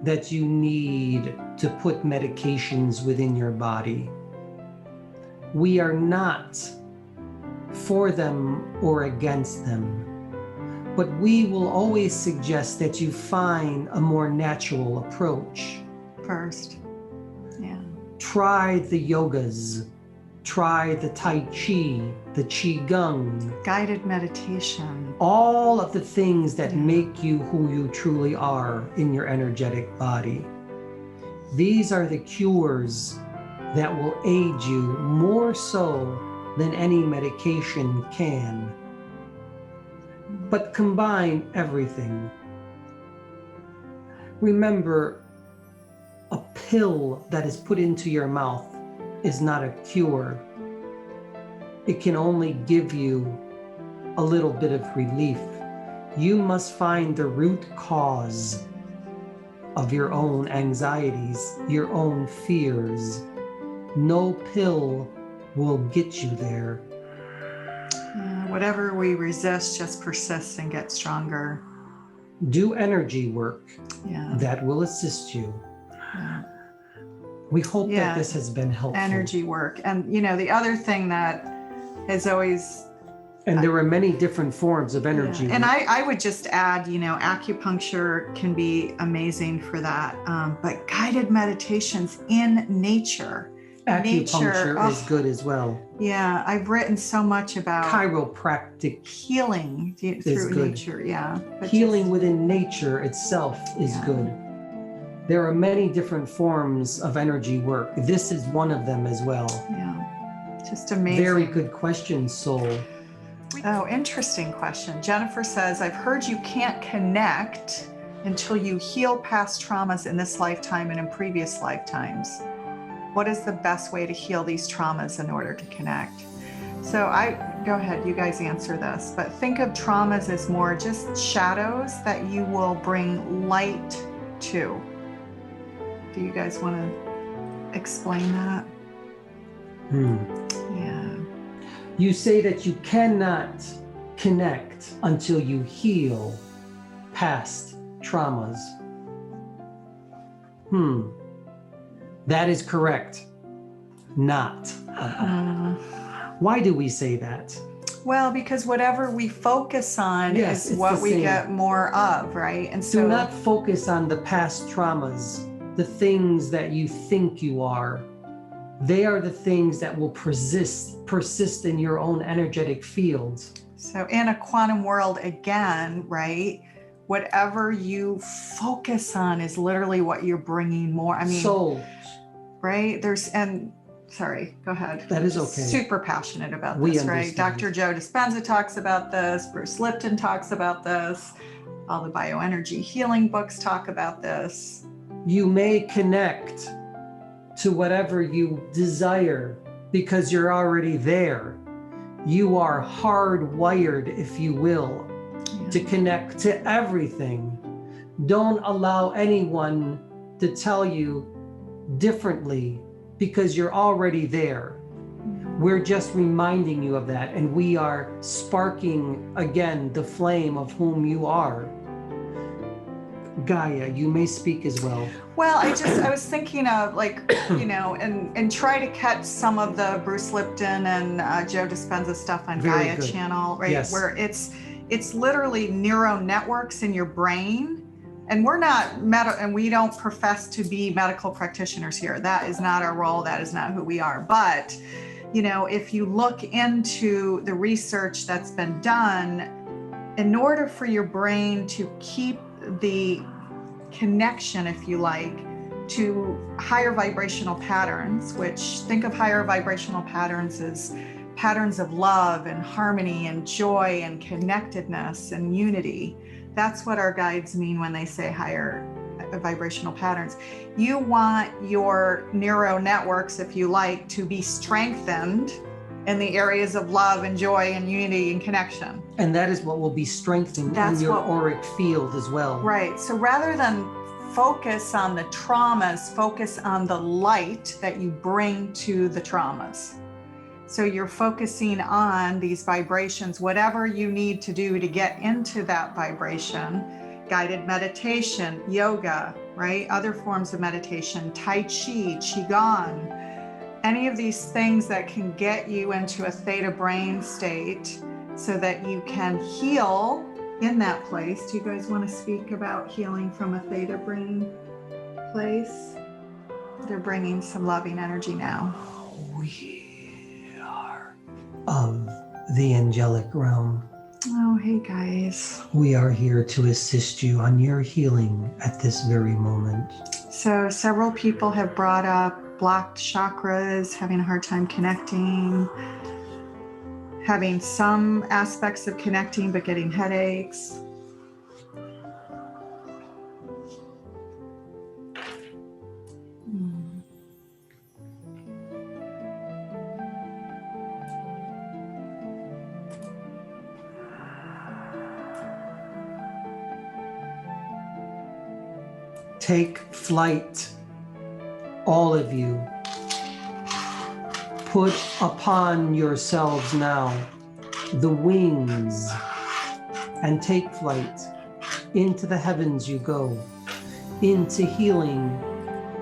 that you need to put medications within your body. We are not for them or against them, but we will always suggest that you find a more natural approach. First. Yeah. Try the yogas, try the Tai Chi, the Qigong. Guided meditation. All of the things that make you who you truly are in your energetic body. These are the cures that will aid you more so than any medication can. But combine everything. Remember, a pill that is put into your mouth is not a cure. It can only give you a little bit of relief. You must find the root cause of your own anxieties, your own fears. No pill will get you there. Whatever we resist just persists and gets stronger. Do energy work. Yeah. That will assist you. Yeah. We hope that this has been helpful. Energy work. And the other thing that is always... And there are many different forms of energy. Yeah. And I would just add, acupuncture can be amazing for that. But guided meditations in nature. Acupuncture is good as well. Yeah, I've written so much about chiropractic healing through nature. Yeah. But healing within nature itself is good. There are many different forms of energy work. This is one of them as well. Yeah, just amazing. Very good question, Soul. Oh, interesting question. Jennifer says, I've heard you can't connect until you heal past traumas in this lifetime and in previous lifetimes. What is the best way to heal these traumas in order to connect? So go ahead, you guys answer this, but think of traumas as more just shadows that you will bring light to. Do you guys want to explain that? Yeah. You say that you cannot connect until you heal past traumas. That is correct. Not. Why do we say that? Well, because whatever we focus on is what we get more of, right? And so do not focus on the past traumas, the things that you think you are. They are the things that will persist in your own energetic fields. So in a quantum world again, right? Whatever you focus on is literally what you're bringing more. Soul. Right? Sorry, go ahead. That is okay. Super passionate about this, right? Dr. Joe Dispenza talks about this. Bruce Lipton talks about this. All the bioenergy healing books talk about this. You may connect to whatever you desire because you're already there. You are hardwired, if you will, to connect to everything. Don't allow anyone to tell you differently because you're already there. We're just reminding you of that, and we are sparking again the flame of whom you are. Gaia, you may speak as well. Well, I was thinking of and try to catch some of the Bruce Lipton and Joe Dispenza stuff on Gaia channel, right? Yes. Where it's literally neural networks in your brain. And we're not and we don't profess to be medical practitioners here. That is not our role. That is not who we are. But, if you look into the research that's been done, in order for your brain to keep the connection, if you like, to higher vibrational patterns, which think of higher vibrational patterns as patterns of love and harmony and joy and connectedness and unity. That's what our guides mean when they say higher vibrational patterns. You want your neural networks, if you like, to be strengthened in the areas of love and joy and unity and connection. And that is what will be strengthened in your auric field as well. Right. So rather than focus on the traumas, focus on the light that you bring to the traumas. So you're focusing on these vibrations, whatever you need to do to get into that vibration, guided meditation, yoga, right? Other forms of meditation, Tai Chi, Qigong, any of these things that can get you into a theta brain state so that you can heal in that place. Do you guys want to speak about healing from a theta brain place? They're bringing some loving energy now. We are of the angelic realm. Oh, hey guys. We are here to assist you on your healing at this very moment. So several people have brought up blocked chakras, having a hard time connecting, having some aspects of connecting but getting headaches. Take flight, all of you. Put upon yourselves now the wings and take flight. Into the heavens you go. Into healing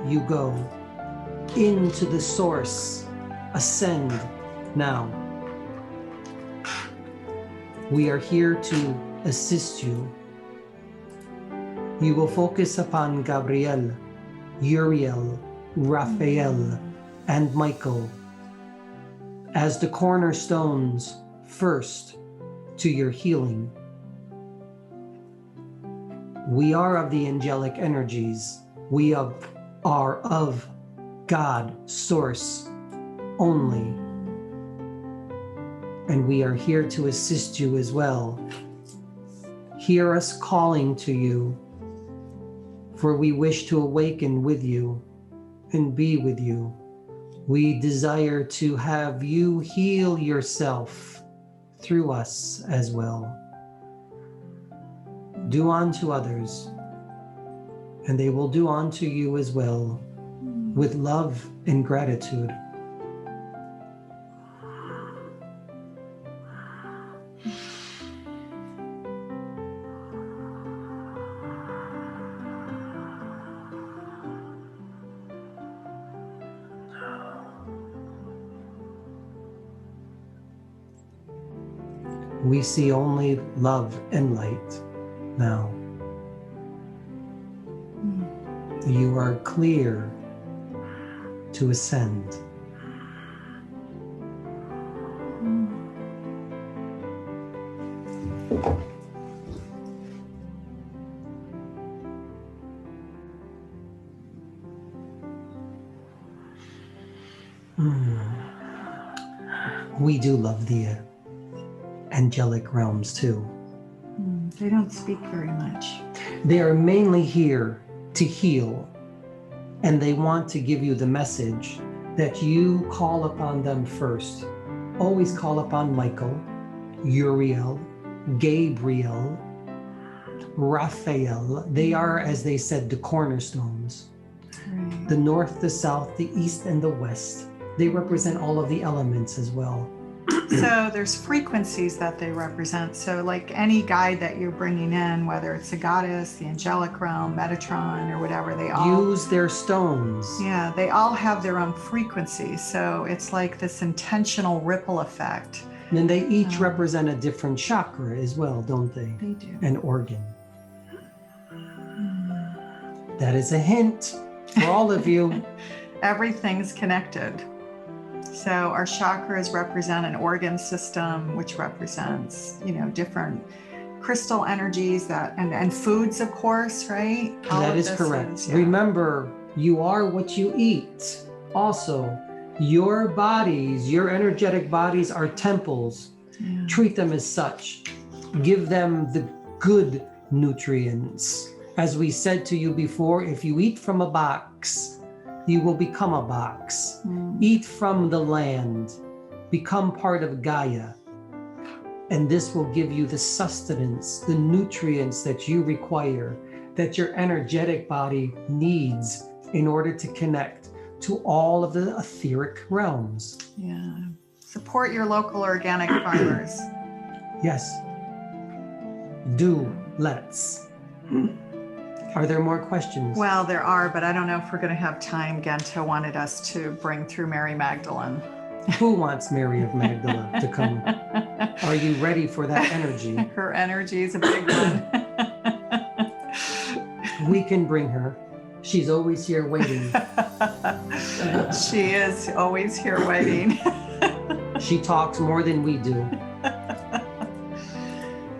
you go. Into the source. Ascend now. We are here to assist you. You will focus upon Gabriel, Uriel, Raphael, and Michael as the cornerstones first to your healing. We are of the angelic energies. We are of God, source only. And we are here to assist you as well. Hear us calling to you, for we wish to awaken with you and be with you. We desire to have you heal yourself through us as well. Do unto others, and they will do unto you as well, with love and gratitude. We see only love and light now. You are clear to ascend. We do love the angelic realms too. They don't speak very much. They are mainly here to heal, and they want to give you the message that you call upon them first. Always call upon Michael, Uriel, Gabriel, Raphael. They are, as they said, the cornerstones. Right. The north, the south, the east, and the west. They represent all of the elements as well. So there's frequencies that they represent. So like any guide that you're bringing in, whether it's a goddess, the angelic realm, Metatron, or whatever, they all use their stones. Yeah, they all have their own frequencies. So it's like this intentional ripple effect. And they each represent a different chakra as well, don't they? They do. An organ. That is a hint for all of you. Everything's connected. So our chakras represent an organ system, which represents, different crystal energies and foods, of course, right? That is correct. Remember, you are what you eat. Also, your bodies, your energetic bodies are temples. Yeah. Treat them as such. Give them the good nutrients. As we said to you before, if you eat from a box, you will become a box. Eat from the land. Become part of Gaia. And this will give you the sustenance, the nutrients that you require, that your energetic body needs in order to connect to all of the etheric realms. Yeah. Support your local organic farmers. Yes. Let's. Are there more questions? Well, there are, but I don't know if we're going to have time. Genta wanted us to bring through Mary Magdalene. Who wants Mary of Magdala to come? Are you ready for that energy? Her energy is a big one. We can bring her. She's always here waiting. She is always here waiting. She talks more than we do.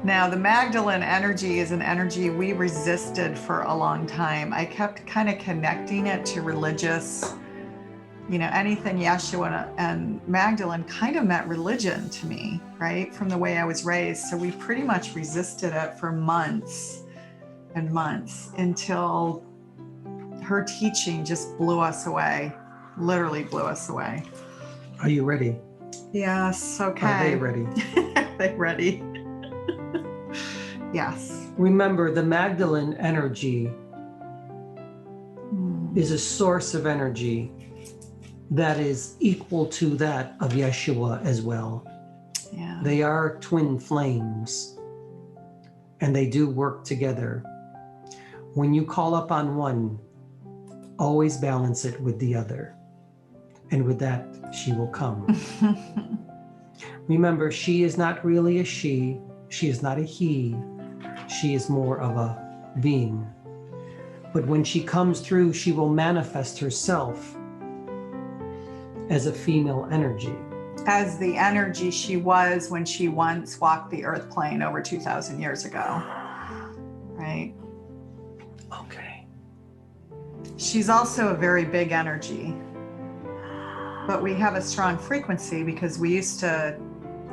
Now, the Magdalene energy is an energy we resisted for a long time. I kept kind of connecting it to religious, anything Yeshua and Magdalene kind of meant religion to me, right? From the way I was raised. So we pretty much resisted it for months and months until her teaching just blew us away, literally blew us away. Are you ready? Yes, okay. Are they ready? Are they ready? Yes. Remember, the Magdalene energy is a source of energy that is equal to that of Yeshua as well. Yeah. They are twin flames, and they do work together. When you call up on one, always balance it with the other. And with that, she will come. Remember, she is not really a she. She is not a he. She is more of a being. But when she comes through, she will manifest herself as a female energy. As the energy she was when she once walked the earth plane over 2,000 years ago. Right? Okay. She's also a very big energy. But we have a strong frequency because we used to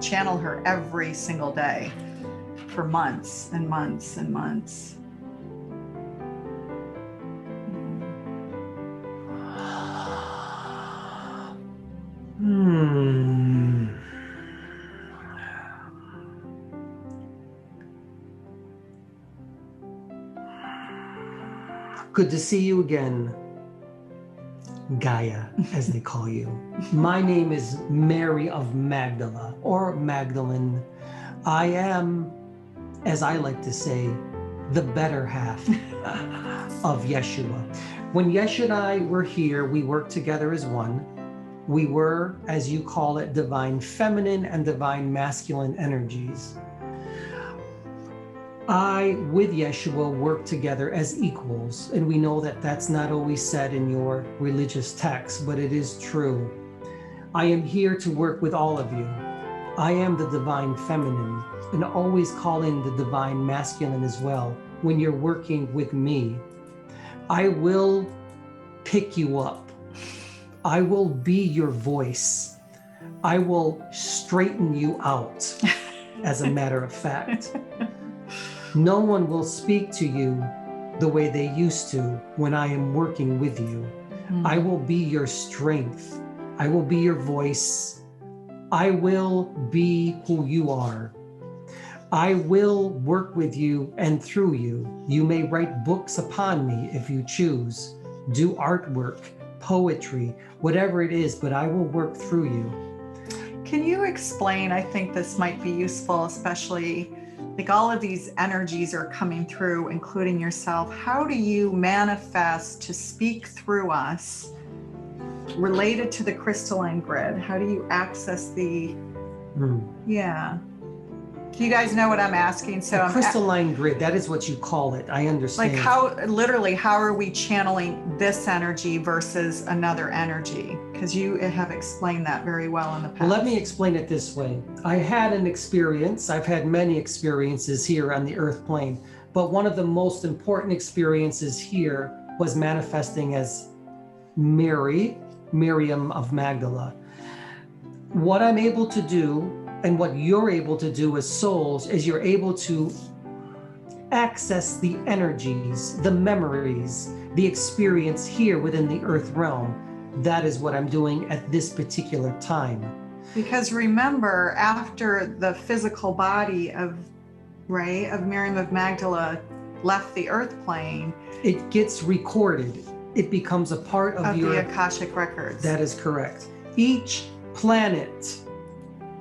channel her every single day for months and months and months. Good to see you again, Gaia, as they call you. My name is Mary of Magdala, or Magdalene. I am, as I like to say, the better half of Yeshua. When Yeshua and I were here, we worked together as one. We were, as you call it, divine feminine and divine masculine energies. I, with Yeshua, work together as equals, and we know that that's not always said in your religious texts, but it is true. I am here to work with all of you. I am the divine feminine, and always call in the divine masculine as well when you're working with me. I will pick you up. I will be your voice. I will straighten you out, as a matter of fact. No one will speak to you the way they used to when I am working with you. I will be your strength. I will be your voice. I will be who you are. I will work with you and through you. You may write books upon me if you choose, do artwork, poetry, whatever it is, but I will work through you. Can you explain, I think this might be useful, especially like all of these energies are coming through, including yourself. How do you manifest to speak through us related to the crystalline grid? How do you access the, yeah. Do you guys know what I'm asking? So the crystalline grid, that is what you call it. I understand. Like how are we channeling this energy versus another energy? Because you have explained that very well in the past. Well, let me explain it this way. I had an experience. I've had many experiences here on the earth plane, but one of the most important experiences here was manifesting as Miriam of Magdala. What I'm able to do and what you're able to do as souls is you're able to access the energies, the memories, the experience here within the earth realm. That is what I'm doing at this particular time. Because remember, after the physical body of Miriam of Magdala left the earth plane, it gets recorded. It becomes a part of the Akashic records. That is correct. Each planet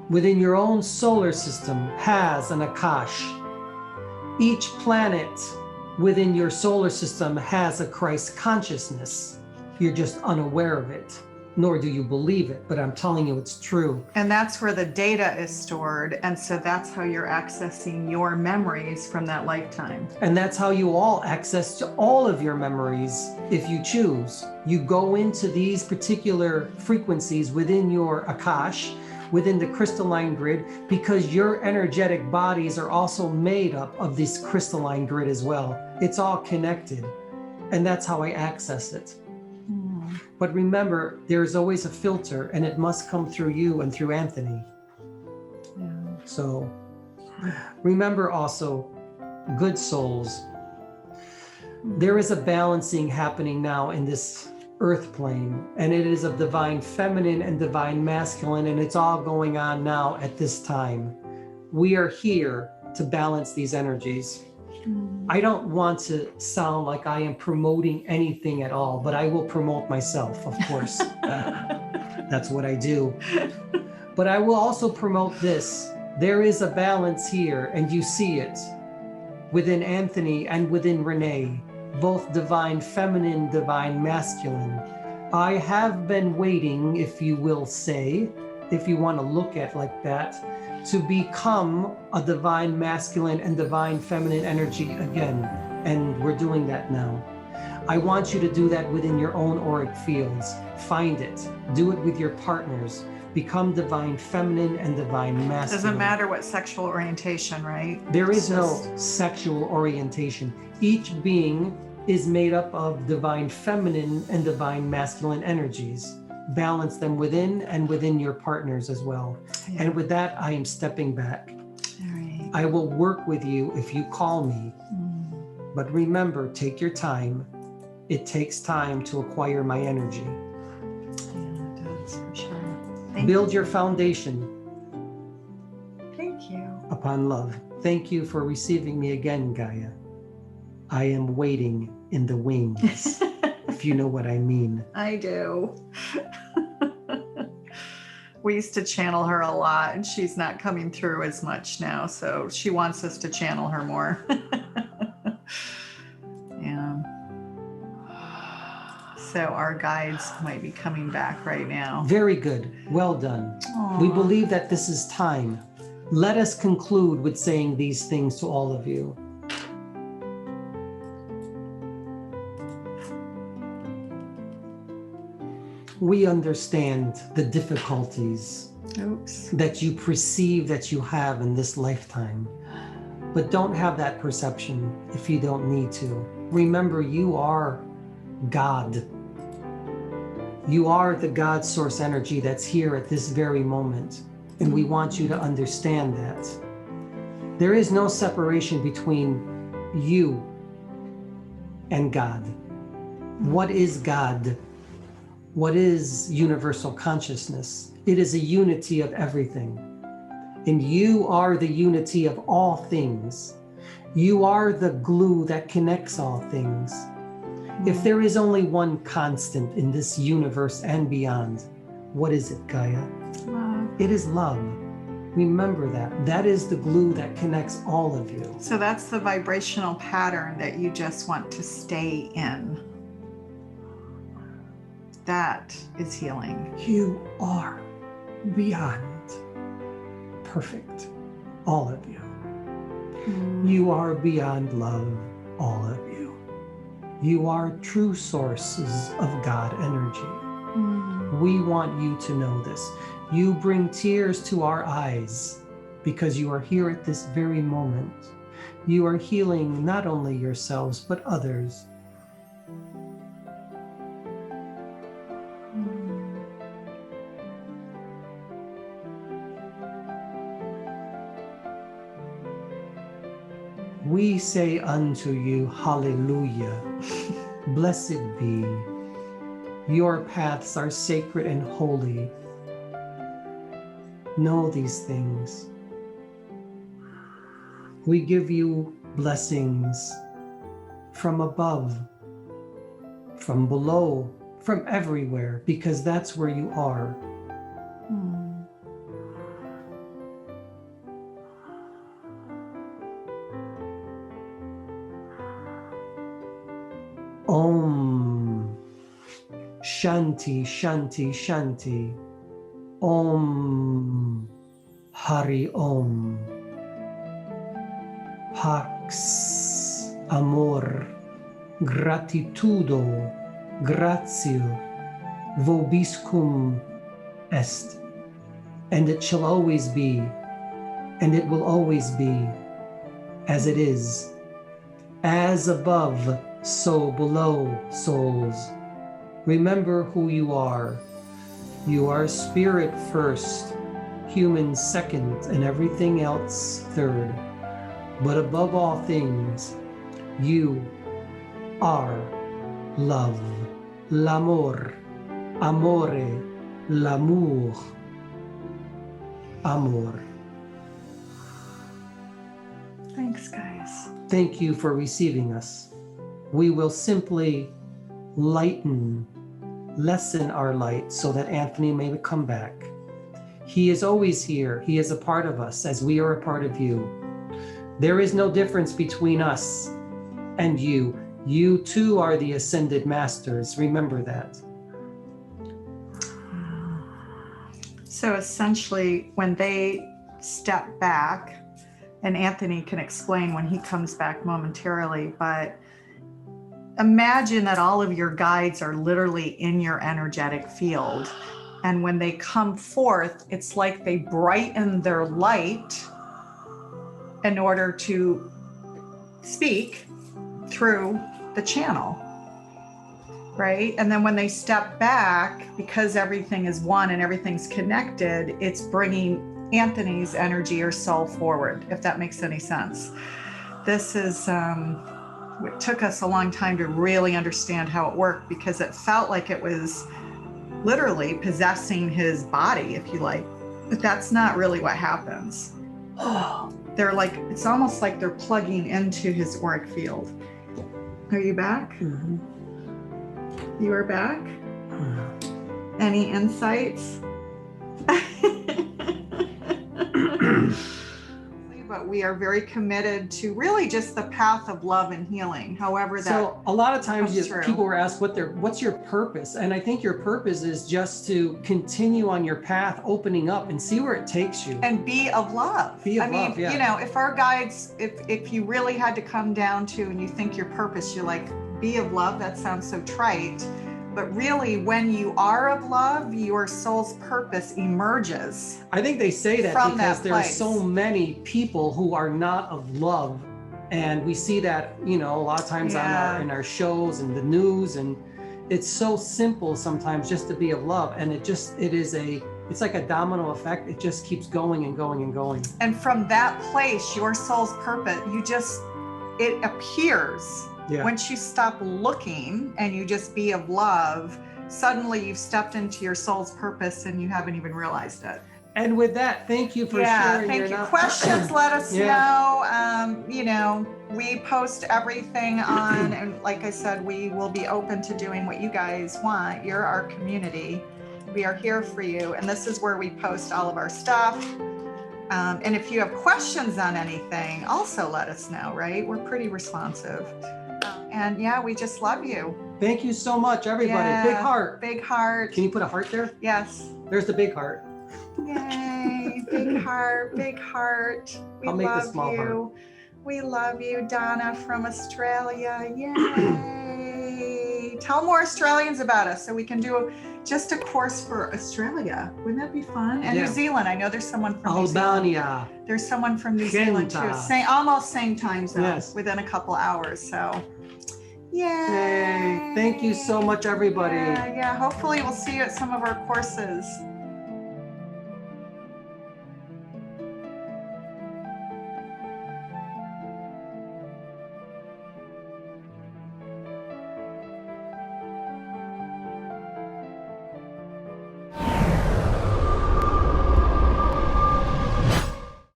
within your own solar system has an Akash. Each planet within your solar system has a Christ consciousness. You're just unaware of it, nor do you believe it, but I'm telling you it's true. And that's where the data is stored. And so that's how you're accessing your memories from that lifetime. And that's how you all access to all of your memories if you choose. You go into these particular frequencies within your Akash, within the crystalline grid, because your energetic bodies are also made up of this crystalline grid as well. It's all connected. And that's how I access it. But remember, there's always a filter, and it must come through you and through Anthony. Yeah. So remember also, good souls, there is a balancing happening now in this earth plane, and it is of divine feminine and divine masculine, and it's all going on now at this time. We are here to balance these energies. I don't want to sound like I am promoting anything at all, but I will promote myself, of course. That's what I do. But I will also promote this. There is a balance here, and you see it within Anthony and within Renee, both divine feminine, divine masculine. I have been waiting, if you will say, if you want to look at like that, to become a divine masculine and divine feminine energy again. And we're doing that now. I want you to do that within your own auric fields. Find it. Do it with your partners. Become divine feminine and divine masculine. Doesn't matter what sexual orientation, right? There is no sexual orientation. Each being is made up of divine feminine and divine masculine energies. Balance them within and within your partners as well. Yeah. And with that, I am stepping back. All right. I will work with you if you call me. But remember, take your time. It takes time to acquire my energy. Yeah, it does, for sure. Build your foundation. Thank you. Upon love. Thank you for receiving me again, Gaia. I am waiting in the wings. If you know what I mean. I do. We used to channel her a lot, and she's not coming through as much now, so she wants us to channel her more. Yeah. So our guides might be coming back right now. Very good. Well done. Aww. We believe that this is time. Let us conclude with saying these things to all of you. We understand the difficulties that you perceive that you have in this lifetime, but don't have that perception if you don't need to. Remember, you are God. You are the God source energy that's here at this very moment, and we want you to understand that. There is no separation between you and God. What is God? What is universal consciousness? It is a unity of everything. And you are the unity of all things. You are the glue that connects all things. If there is only one constant in this universe and beyond, what is it, Gaia? Love. It is love. Remember that. That is the glue that connects all of you. So that's the vibrational pattern that you just want to stay in. That is healing. You are beyond perfect, all of you. You are beyond love, all of you. You are true sources of God energy. We want you to know this. You bring tears to our eyes because you are here at this very moment. You are healing not only yourselves, but others. We say unto you, hallelujah. Blessed be. Your paths are sacred and holy. know these things. We give you blessings from above, from below, from everywhere, because that's where you are. Om Shanti Shanti Shanti. Om Hari Om. Pax, amor, gratitudo, gratio, vobiscum est. And it shall always be, and it will always be, as it is. As above, so below, souls. Remember who you are. You are spirit first, human second, and everything else third. But above all things, you are love. L'amor, amore, l'amour, amor. Thanks, guys. Thank you for receiving us. We will simply lessen our light so that Anthony may come back. He is always here. He is a part of us as we are a part of you. There is no difference between us and you. You too are the ascended masters. Remember that. So essentially, when they step back, and Anthony can explain when he comes back momentarily, but imagine that all of your guides are literally in your energetic field. And when they come forth, it's like they brighten their light in order to speak through the channel, right? And then when they step back, because everything is one and everything's connected, it's bringing Anthony's energy or soul forward, if that makes any sense. This is, it took us a long time to really understand how it worked, because it felt like it was literally possessing his body, if you like. But that's not really what happens. They're like, it's almost like they're plugging into his auric field. Are you back? Mm-hmm. You are back? Mm-hmm. Any insights? But we are very committed to really just the path of love and healing, however that. So a lot of times true. People were asked what's your purpose? And I think your purpose is just to continue on your path, opening up and see where it takes you. And be of love. Be of love, yeah. You know, if our guides, if you really had to come down to, and you think your purpose, you're like, be of love, that sounds so trite. But really, when you are of love, your soul's purpose emerges. I think they say that from because that there are place. so many people who are not of love. And we see that, you know, a lot of times in our shows and the news. And it's so simple sometimes just to be of love. And it's like a domino effect. It just keeps going and going and going. And from that place, your soul's purpose, it appears. Yeah. Once you stop looking and you just be of love, suddenly you've stepped into your soul's purpose and you haven't even realized it. And with that, thank you for sharing. Thank you. Questions, let us know. You know, we post everything on, and like I said, we will be open to doing what you guys want. You're our community. We are here for you. And this is where we post all of our stuff. And if you have questions on anything, also let us know, right? We're pretty responsive. And we just love you. Thank you so much, everybody. Yeah, big heart. Big heart. Can you put a heart there? Yes. There's the big heart. Yay. Big heart. Big heart. I'll make the small heart. We love you, Donna from Australia. Yay. Tell more Australians about us so we can do just a course for Australia. Wouldn't that be fun? And New Zealand. I know there's someone from Albania. There's someone from New Zealand too. Almost same time zone, within a couple hours. So, yay. Hey, thank you so much, everybody. Yeah. Hopefully we'll see you at some of our courses.